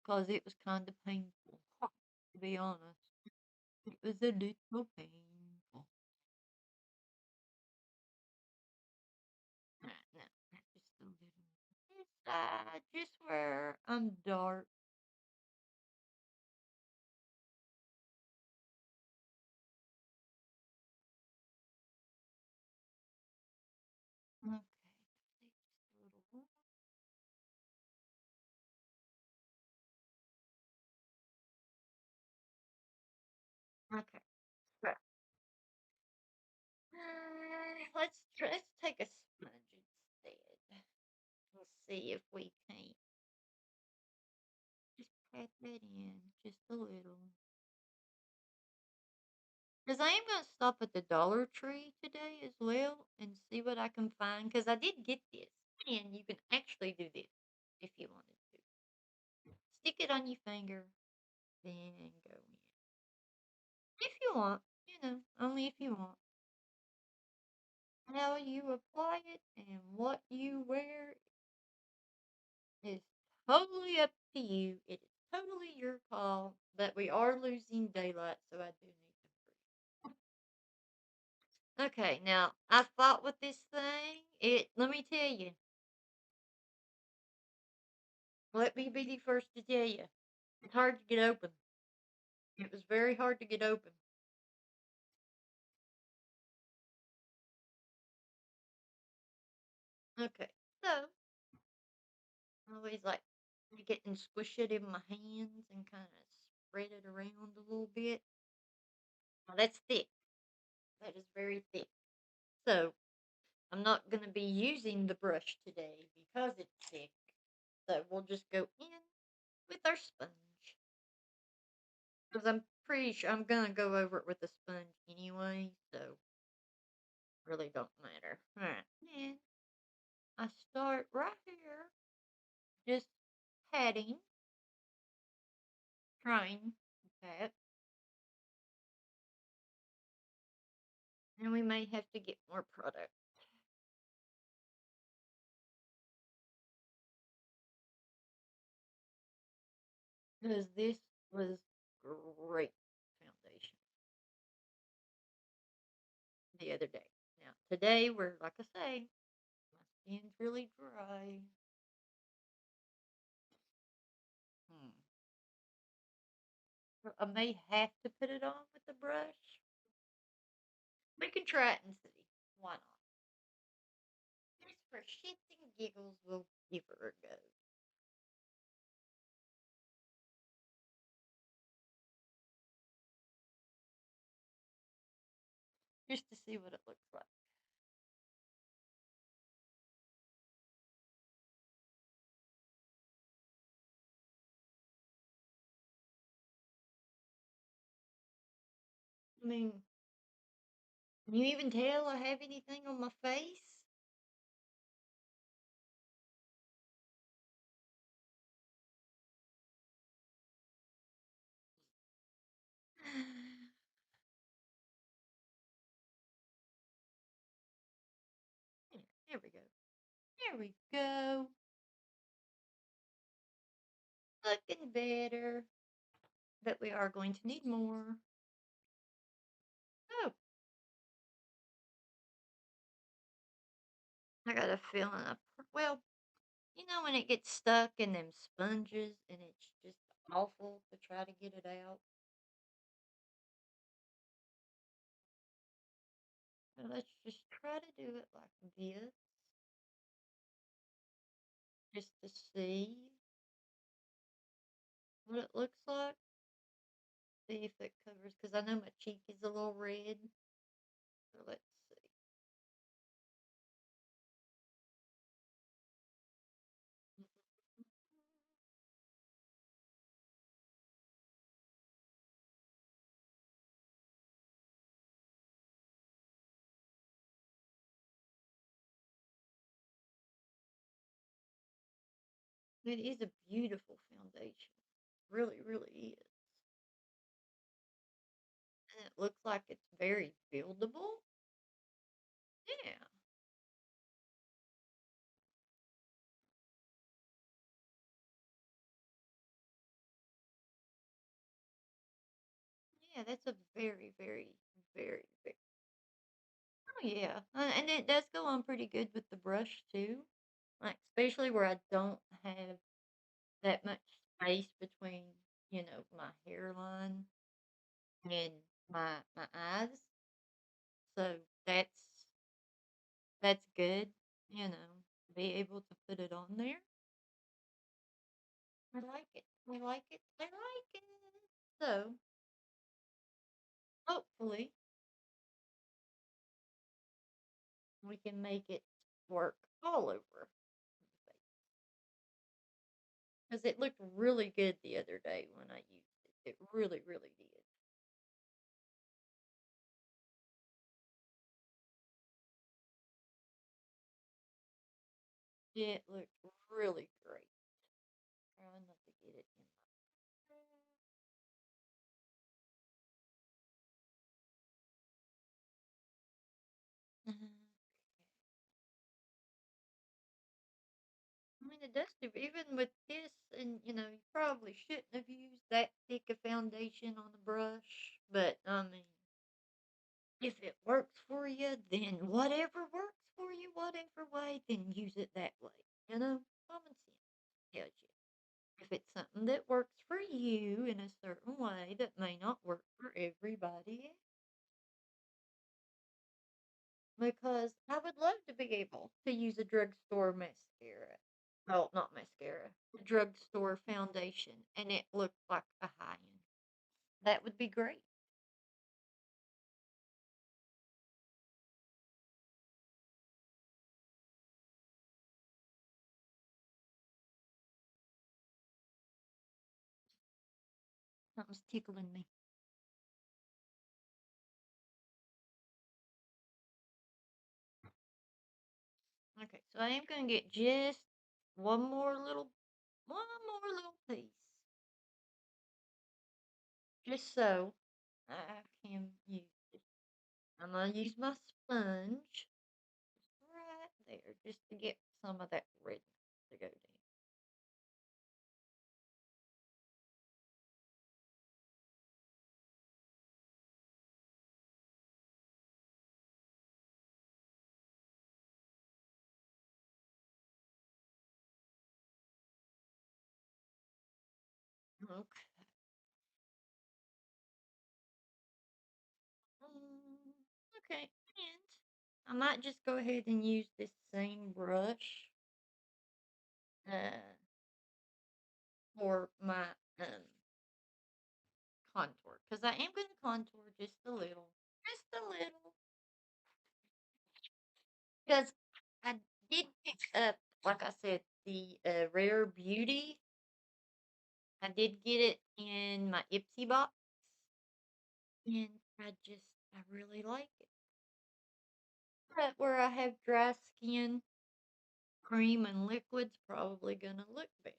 Because it was kind of painful, to be honest. It was a little painful. Right, now, just a little. This side, just where I'm dark. Okay. Just a little. Okay. Right. Let's take a sponge instead. Let's see if we can't just pat that in just a little. Because I am going to stop at the Dollar Tree today as well and see what I can find. Because I did get this. And you can actually do this if you wanted to. Stick it on your finger, then go in. If you want, only if you want. How you apply it and what you wear is totally up to you. It is totally your call. But we are losing daylight, so I do need to breathe. Okay, now I fought with this thing. Let me tell you. Let me be the first to tell you. It's hard to get open. It was very hard to get open. Okay, so I always like take it and squish it in my hands and kind of spread it around a little bit. Now that's thick. That is very thick. So I'm not going to be using the brush today because it's thick. So we'll just go in with our sponge. Because I'm pretty sure I'm going to go over it with the sponge anyway. So really don't matter. Alright. And I start right here. Just patting. Trying that. And we may have to get more product. Because this was great foundation the other day. Now, today, we're, like I say, my skin's really dry. Hmm. So I may have to put it on with the brush. We can try it and see. Why not? Just for shits and giggles, we'll give her a go. Just to see what it looks like. I mean, can you even tell I have anything on my face? Yeah, there we go. There we go. Looking better. But we are going to need more. Oh, I got a feeling. Well, when it gets stuck in them sponges and it's just awful to try to get it out. So let's just try to do it like this, just to see what it looks like. See if it covers, because I know my cheek is a little red. So let's see. It is a beautiful foundation. Really, really is. And it looks like it's very buildable. Yeah. Yeah, that's a very, very, very, very. Oh, yeah. And it does go on pretty good with the brush, too. Like, especially where I don't have that much space between, my hairline and my eyes. So that's good, to be able to put it on there. I like it. I like it. I like it. So hopefully we can make it work all over because it looked really good the other day when I used it. It really, really did. It looked really great. Trying not to get it in my. I mean, it does do even with this, and you probably shouldn't have used that thick a foundation on the brush, but I mean, if it works for you, then whatever works for you, whatever way, then use it that way. Common sense tells you. If it's something that works for you in a certain way that may not work for everybody else. Because I would love to be able to use a drugstore mascara. Well, not mascara, a drugstore foundation, and it looked like a high end. That would be great. Something's tickling me. Okay, so I am gonna get just one more little, one more little piece, just so I can use it. I'm gonna use my sponge right there just to get some of that redness to go down. Okay. Um, okay, and I might just go ahead and use this same brush uh, for my um, contour because I am going to contour just a little, because I did pick up, like I said, the Rare Beauty. I did get it in my Ipsy box, and I really like it. But where I have dry skin, cream and liquid's probably gonna look best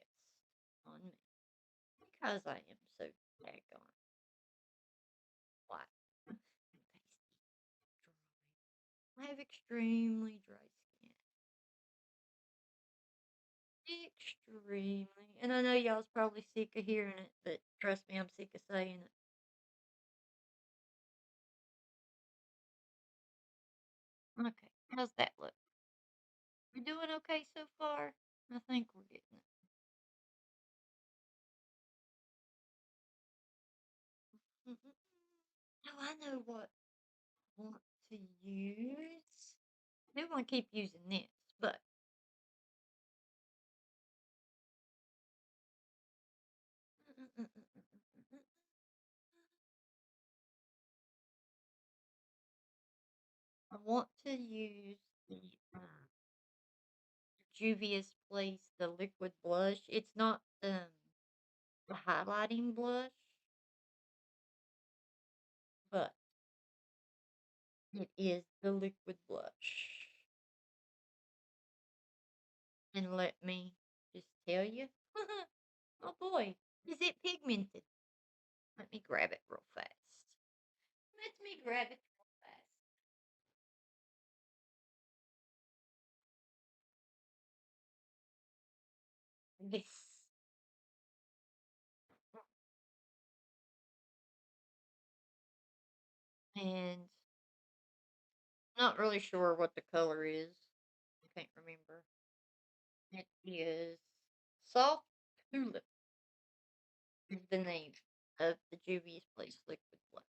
on me because I am so daggone white and pasty dry. I have extremely dry skin. Extremely. And I know y'all's probably sick of hearing it, but trust me, I'm sick of saying it. Okay, how's that look? We're doing okay so far? I think we're getting it. Mm-mm. Oh, I know what I want to use. I do want to keep using this, but I want to use the Juvia's Place, the liquid blush. It's not the highlighting blush, but it is the liquid blush. And let me just tell you, oh boy, is it pigmented? Let me grab it real fast. Let me grab it real fast. This. And not really sure what the color is. I can't remember. It is Soft Tulip is the name of the Juvia's Place liquid blush.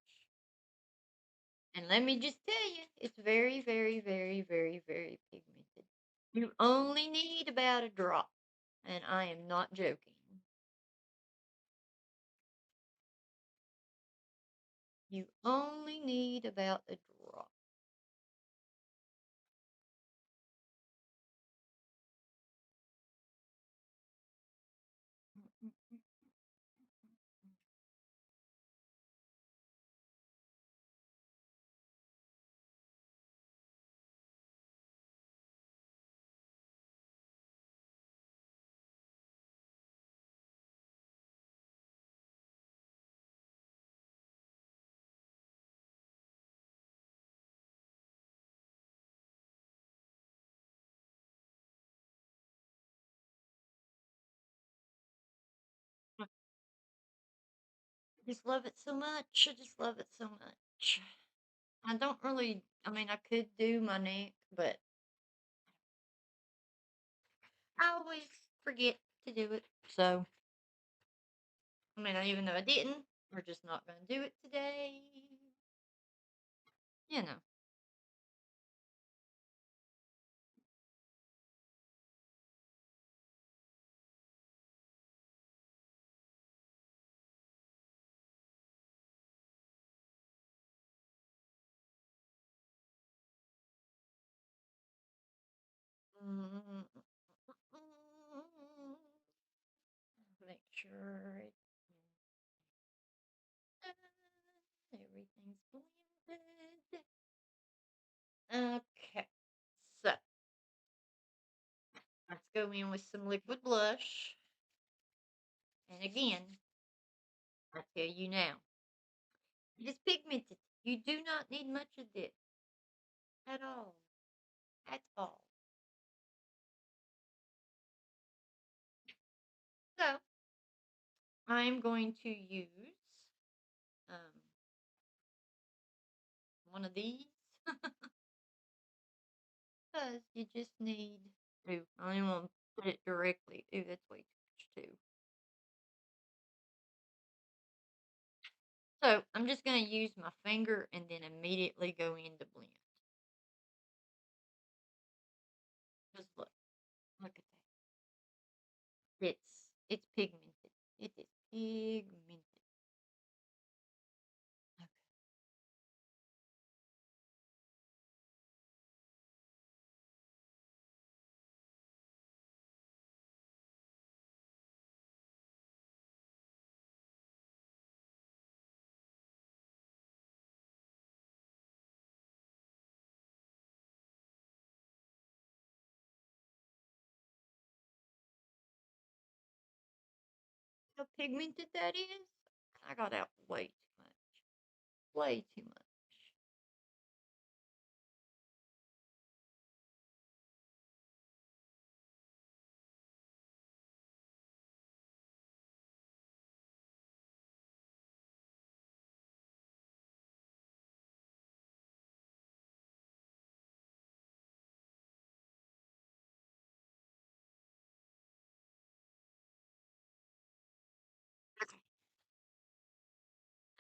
And let me just tell you, it's very, very, very, very, very pigmented. You only need about a drop. And I am not joking. You only need about a drop. I just love it so much. I just love it so much. I don't really, I mean, I could do my neck, but I always forget to do it. So, I mean, even though I didn't, we're just not going to do it today. You know. Mm, Make sure it's done. Everything's blended. Okay. So, let's go in with some liquid blush. And again, I tell you now, it is pigmented. You do not need much of this at all. At all. So, I'm going to use um, one of these because you just need. Ooh, I don't even want to put it directly. Ooh, that's way too much too. So I'm just going to use my finger and then immediately go into blend. Just look at that. It's pigmented. It is pigmented. Okay. how pigmented that is? I got out way too much. Way too much. Okay.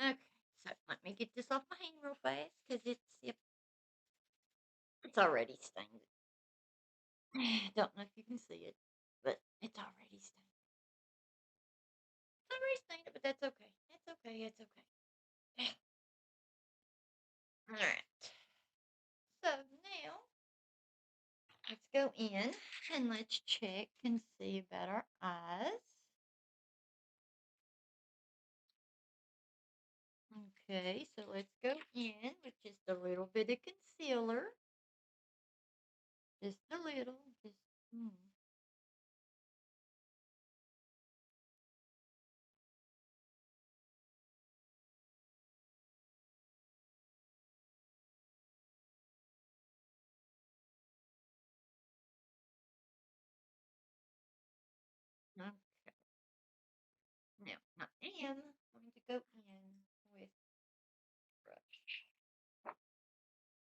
Okay. So let me get this off my hand real fast because it's already stained. Don't know if you can see it, but it's already stained. It's already stained, but that's okay. It's okay. It's okay. All right. So now let's go in and let's check and see about our eyes. Okay, so let's go in with just a little bit of concealer. Just a little. Just mm, okay. Now I am going to go in with brush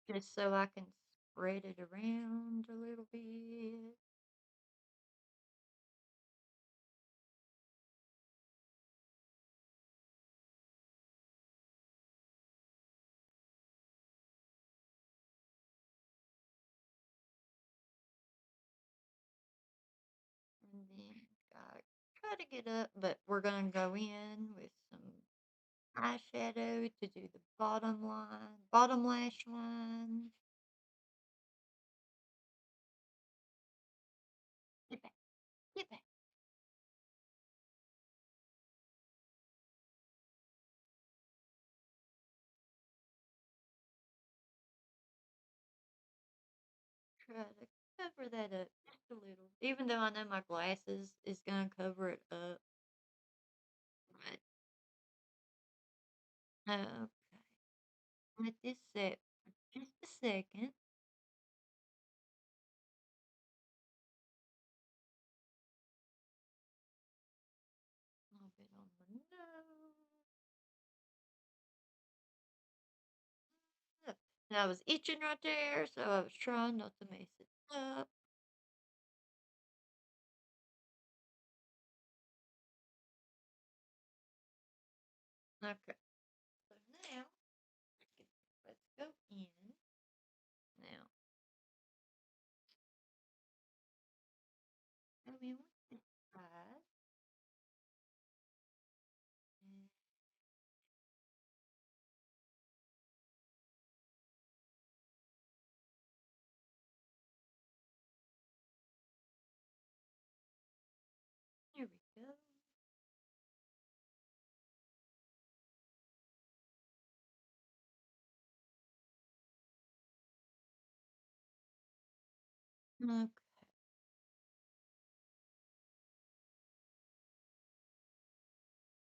just so I can spread it around a little bit. And then I try to get up, but we're going to go in with some eyeshadow to do the bottom line, bottom lash line. Get back, get back. Try to cover that up just a little. Even though I know my glasses is gonna cover it up. But okay. Let this set for just a second. A little bit on my nose. Up. And I was itching right there, so I was trying not to mess it up. Okay. So now let's go in. Now go in with this side. And here we go. Okay.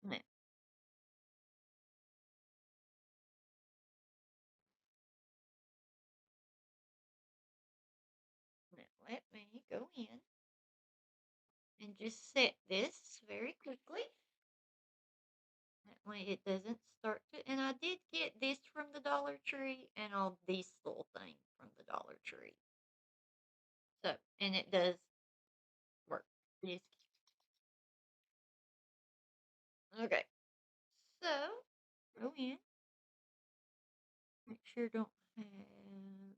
Now, now let me go in and just set this very quickly. That way it doesn't start to. And I did get this from the Dollar Tree and all these little things from the Dollar Tree. So, and it does work. Yes. Okay. So, go in. Make sure don't have one.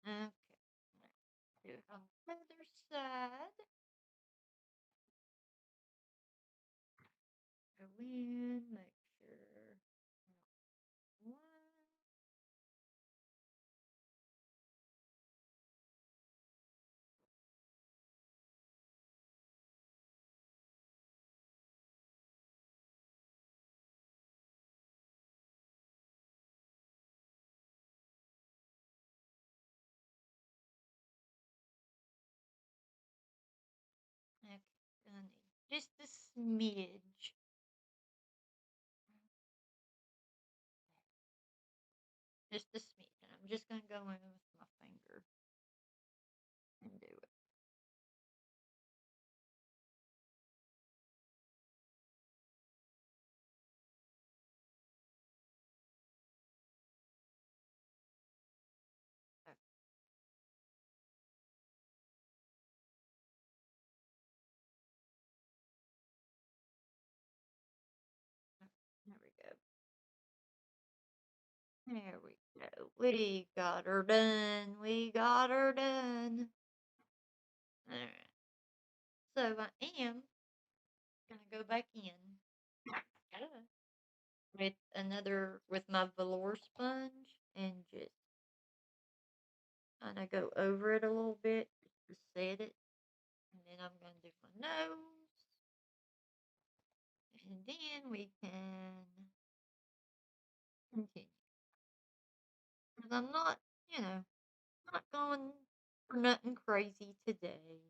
Okay. Do it on the other side. Go in. Make sure. One. Just a smidge. Just a smidge. And I'm just gonna go in with my finger and do it. Okay, there we go. There we go. We got her done. We got her done. Alright. So I am gonna go back in uh, with my velour sponge and just kind of go over it a little bit just to set it. And then I'm gonna do my nose. And then we can continue. 'Cause I'm not, you know, not going for nothing crazy today.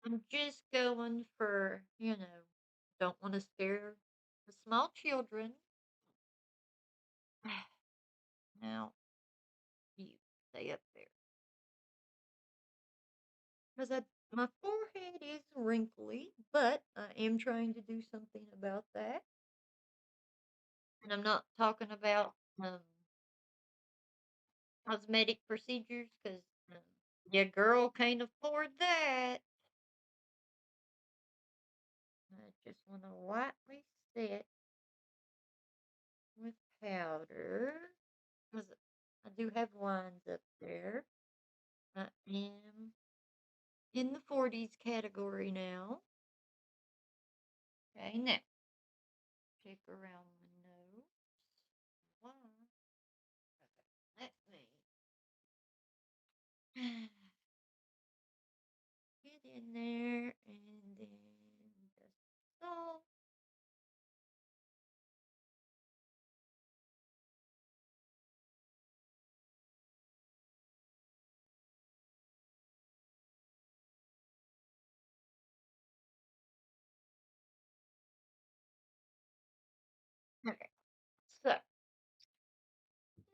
I'm just going for, don't want to scare the small children. Now, you stay up there. Because my forehead is wrinkly, but I am trying to do something about that. And I'm not talking about cosmetic procedures because your girl can't afford that. I just want to lightly set with powder because I do have lines up there. I am in the 40s category now. Okay, now check around my nose. Why? Okay, let me get in there and then just so. Okay, so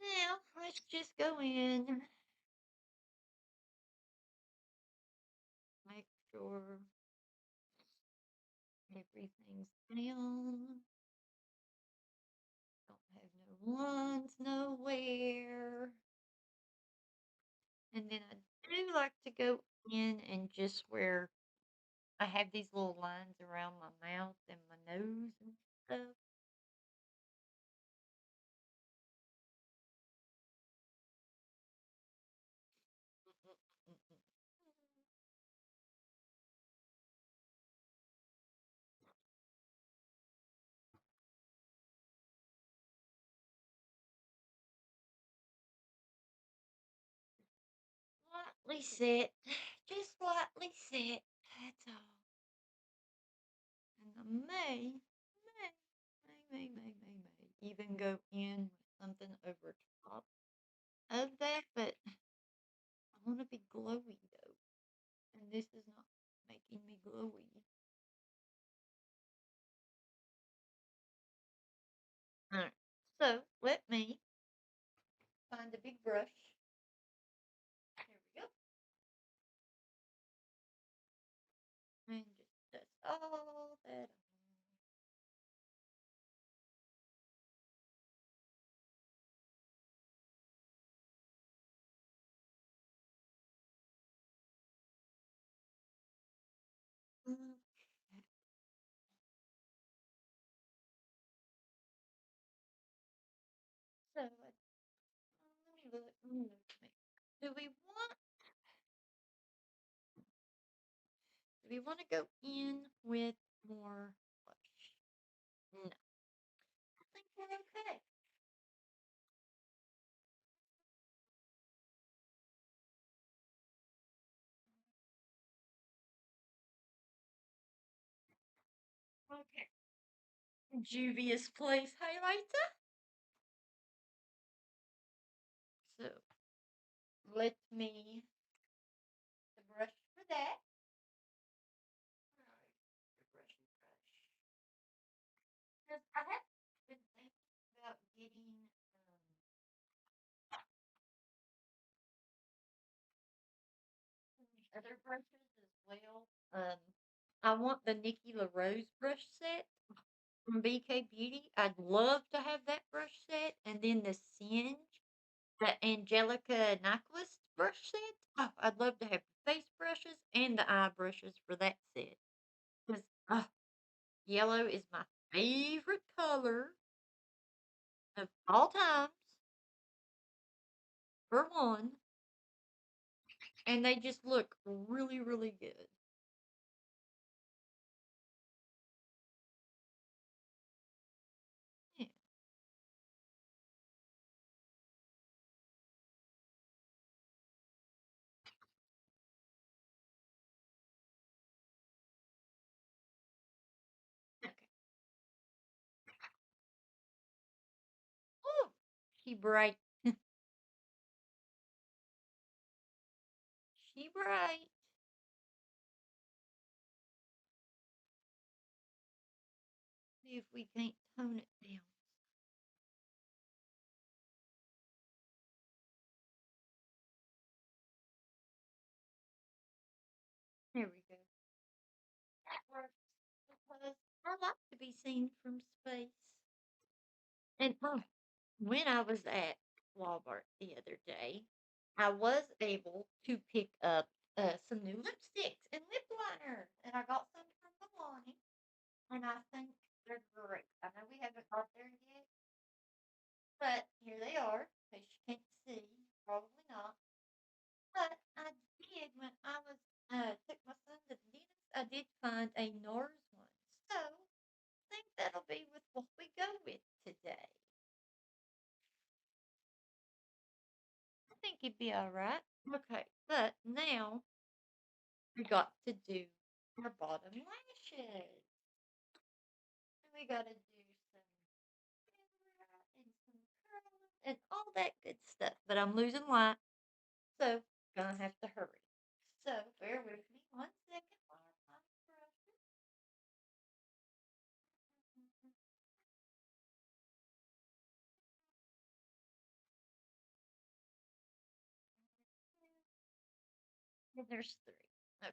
now let's just go in, make sure everything's down. Don't have no lines nowhere. And then I do like to go in and just where I have these little lines around my mouth and my nose and stuff. Lightly set, just lightly set. That's all. And I may even go in with something over top of that, but I want to be glowy though, and this is not making me glowy. All right, so let me find a big brush. There we go, and just dust all that on. So let me look. Let me look. Do we want? Do we want to go in with more blush? No, I think we're okay. Okay. Juvia's Place highlighter. So let me the brush for that. other brushes as well. I want the Nikki LaRose brush set from BK Beauty. I'd love to have that brush set, and then the Singe, the Angelica Nyquist brush set. Oh, I'd love to have the face brushes and the eye brushes for that set. Because yellow is my favorite color of all times, for one, and they just look really, really good. Yeah. Okay. Ooh, she bright. She bright. See if we can't tone it down. There we go. That works because I like to be seen from space. And when I was at Walmart the other day, I was able to pick up some new lipsticks and lip liners, and I got some from Milani, and I think they're great. I know we haven't got there yet, but here they are. In case you can't see, probably not. But I did when I was took my son to the dentist. I did find a NARS one, so I think that'll be with what we go with today. I think it'd be all right. Okay, but now we got to do our bottom lashes. And we got to do some filler and some curls and all that good stuff. But I'm losing light, so gonna have to hurry. So bear with me 1 second while I find the brushes. And there's three. Okay.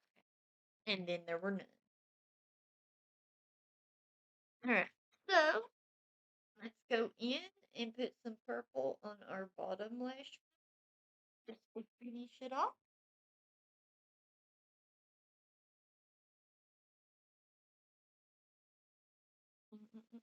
And then there were none. All right. So let's go in and put some purple on our bottom lash just to finish it off. Mm, mm, mm,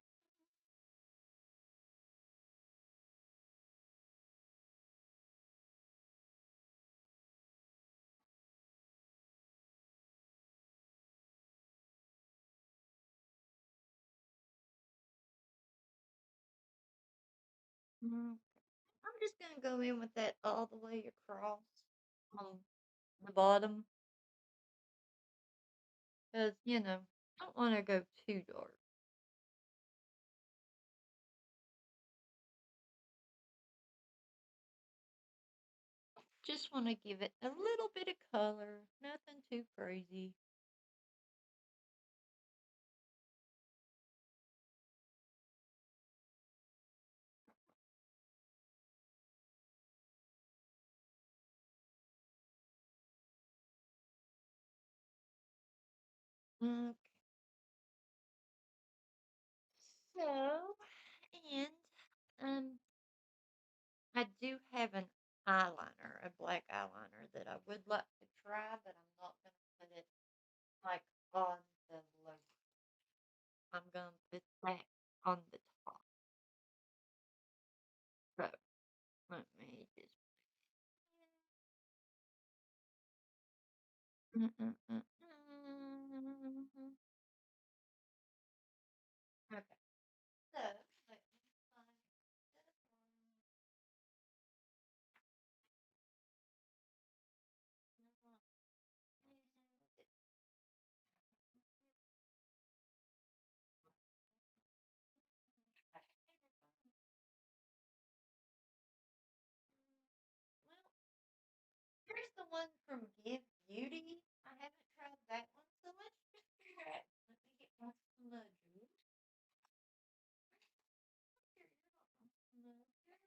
mm. I'm just gonna go in with that all the way across on the bottom because I don't want to go too dark. Just want to give it a little bit of color, nothing too crazy. Okay. So, and um, I do have an eyeliner, a black eyeliner that I would like to try, but I'm not gonna put it like on the lower. I'm gonna put that on the top. So let me just. Mm, mm, mm, mm. Okay. So let me find this one. Well, here's the one from Give Beauty. I haven't tried that one, so let's just figure out. Let me get my smudger. Here, you're not my smudger.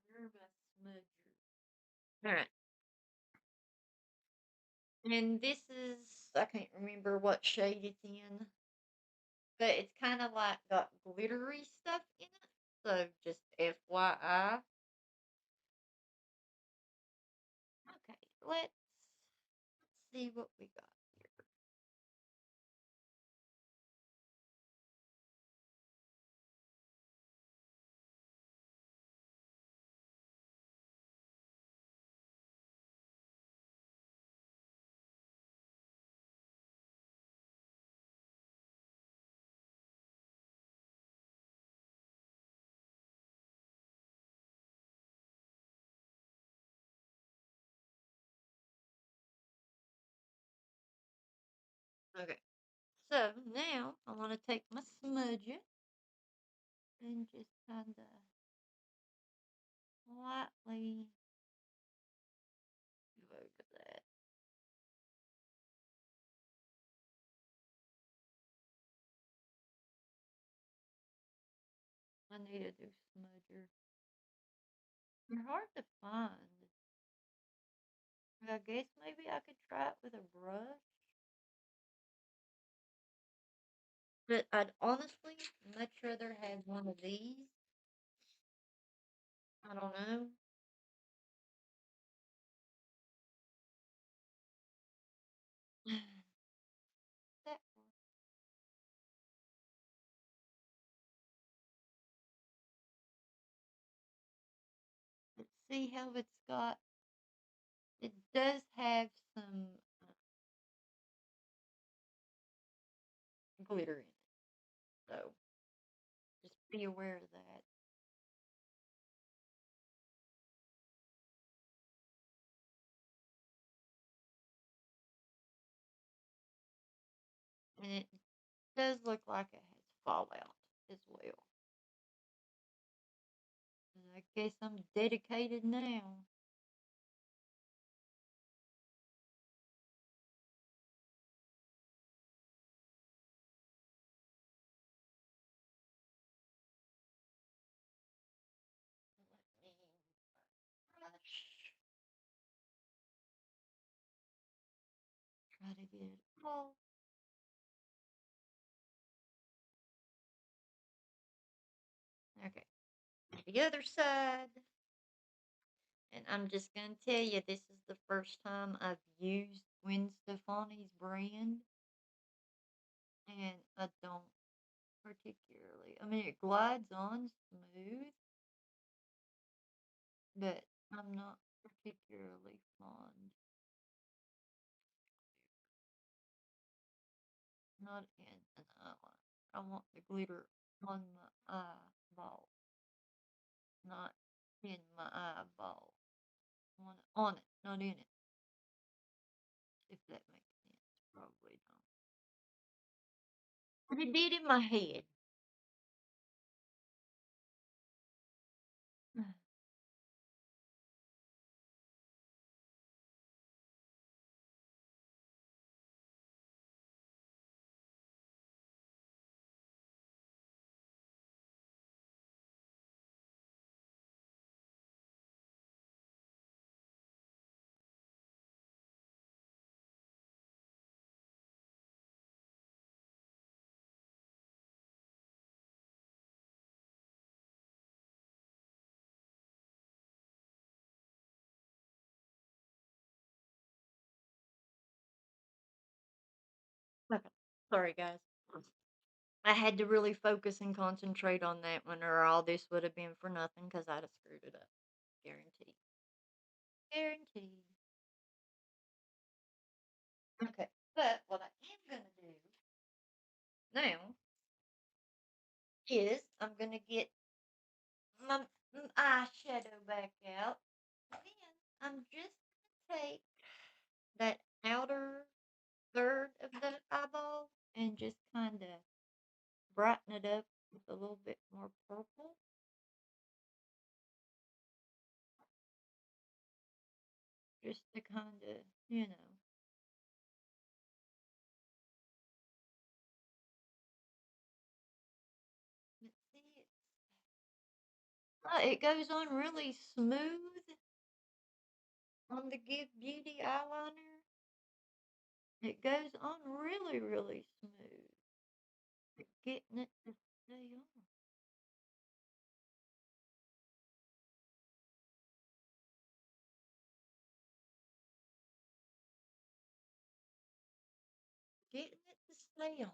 You're my smudger. All right. And this is, I can't remember what shade it's in, but it's kind of like got glittery stuff in it. So just FYI. Okay, let's see what we got here. Okay, so now I want to take my smudger and just kind of lightly go over that. I need a new smudger. They're hard to find. I guess maybe I could try it with a brush. But I'd honestly much rather have one of these. I don't know. That one. Let's see how it's got. It does have some glitter in it, so just be aware of that. And it does look like it has fallout as well. And I guess I'm dedicated now. Let me brush. Try to get it all. Okay, the other side. And I'm just going to tell you, this is the first time I've used Gwen Stefani's brand, and I don't particularly. I mean, it glides on smooth, but I'm not particularly fond. Not in an eyeliner. I want the glitter on my eyeball, not in my eyeball. I want it on it, not in it. If that makes sense, probably don't. But it did in my head. Okay. Sorry, guys. I had to really focus and concentrate on that one, or all this would have been for nothing because I'd have screwed it up. Guaranteed. Guaranteed. Okay. But what I am going to do now is I'm going to get my eyeshadow back out. Then I'm just going to take that outer third of the eyeball and just kind of brighten it up with a little bit more purple. Just to kind of, you know. Let's see it. It goes on really smooth on the Give Beauty eyeliner. It goes on really, really smooth. Getting it to stay on. Getting it to stay on.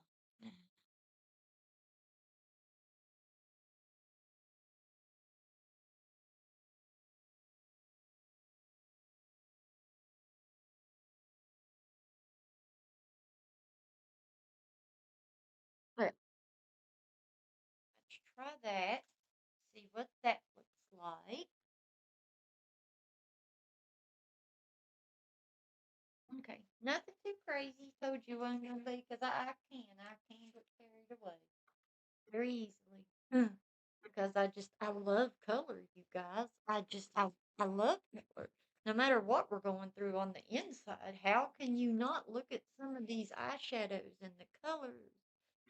Well, let's try that. See what that looks like. Okay, nothing too crazy. Told you wasn't gonna be because I can get carried away very easily. Because I love color, you guys. I love color. No matter what we're going through on the inside, how can you not look at some of these eyeshadows and the colors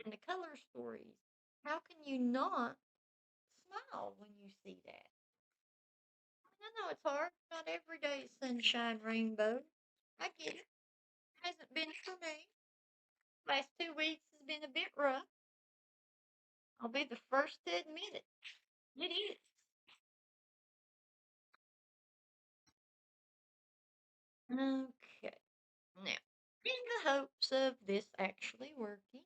and the color stories? How can you not smile when you see that? I know it's hard. Not every day is sunshine rainbow. I get it. Hasn't been for me. Last 2 weeks has been a bit rough. I'll be the first to admit it. It is. Okay. Now, in the hopes of this actually working,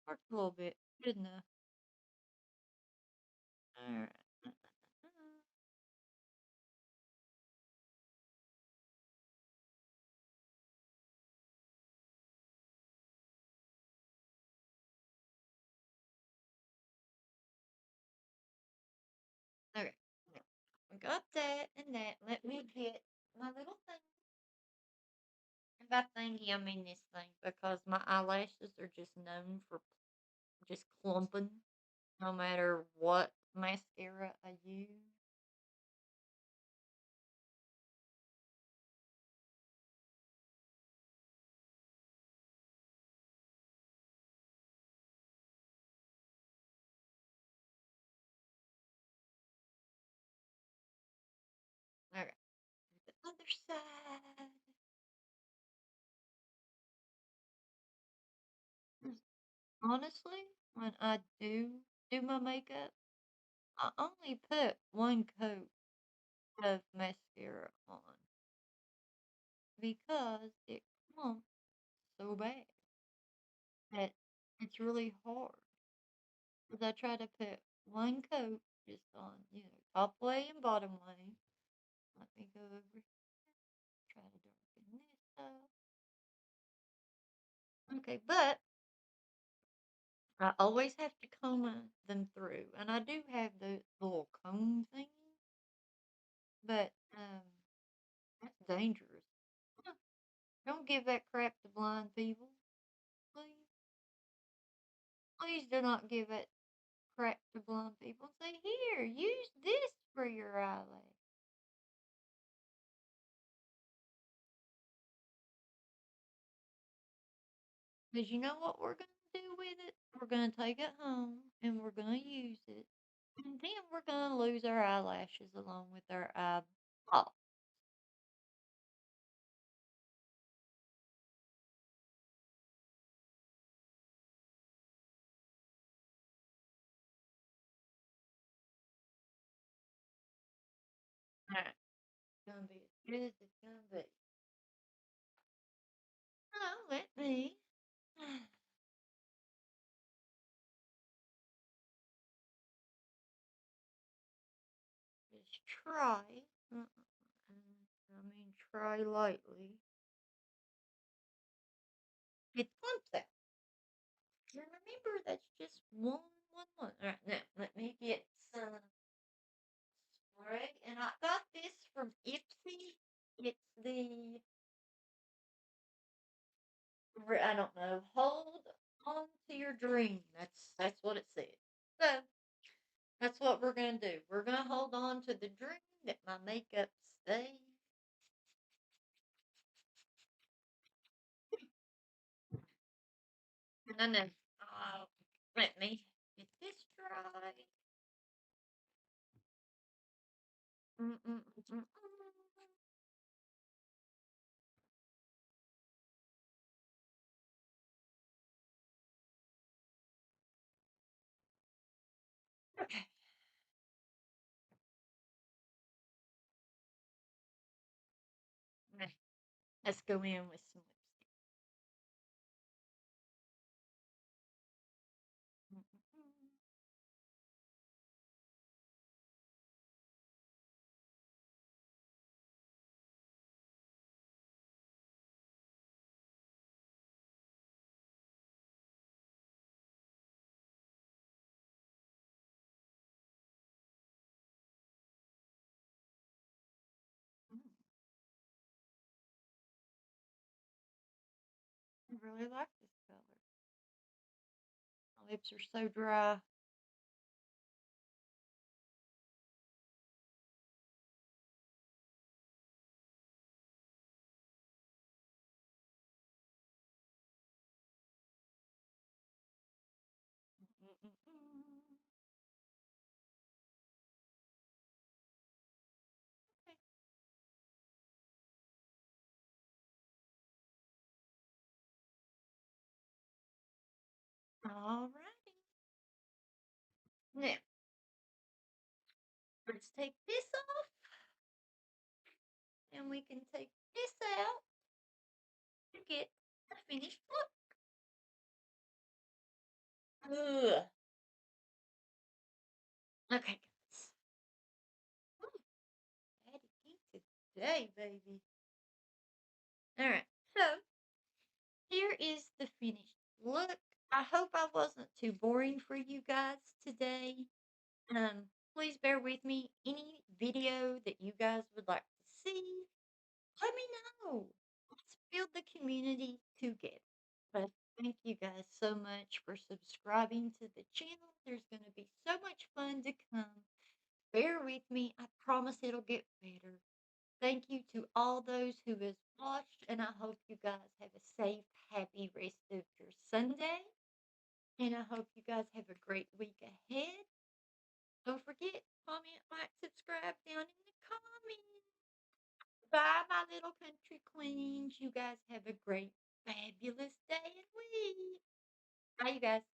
worked a little bit. Good enough. All right. Okay. Now, I got that and that. Let me get my little thing. And by thingy, I mean this thing because my eyelashes are just known for just clumping no matter what mascara I use. Okay. The other side. 'Cause honestly, when I do my makeup, I only put one coat of mascara on because it clumps so bad that it's really hard. Because I try to put one coat just on, top way and bottom way. Let me go over here, try to darken this up. Okay, but I always have to comb them through, and I do have the little comb thing, but that's dangerous. Huh, don't give that crap to blind people, please. Please do not give it crap to blind people. Say, here, use this for your eyelash. Because you know what we're going to do with it? We're going to take it home and we're going to use it. And then we're going to lose our eyelashes along with our eyeball. Alright. It's going to be as good as it's going to be. Now, let me just try. I mean, try lightly. It clumps out. Now remember, that's just one. All right, now let me get some spray, and I got this from Ipsy. It's the I don't know. Hold on to your dream. That's what it said. So that's what we're gonna do. We're gonna hold on to the dream that my makeup stays. No, no. Oh, let me get this dry. Mm, mm, mm, mm, mm. Okay. Right. Let's go in with some lipstick. Mm, mm, mm. Mm. I really like this color. My lips are so dry. Mm, mm, mm. Okay. All righty. Now, let's take this off and we can take this out to get the finished look. Ugh. Okay, guys. Ooh, had it geek today, baby. All right. So here is the finished look. I hope I wasn't too boring for you guys today. Please bear with me. Any video that you guys would like to see, let me know. Let's build the community together. But thank you guys so much for subscribing to the channel. There's going to be so much fun to come. Bear with me. I promise it'll get better. Thank you to all those who has watched, and I hope you guys have a safe, happy rest of your Sunday. And I hope you guys have a great week ahead. Don't forget, comment, like, subscribe down in the comments. Bye, my little country queens. You guys have a great, fabulous day and week. Bye, you guys.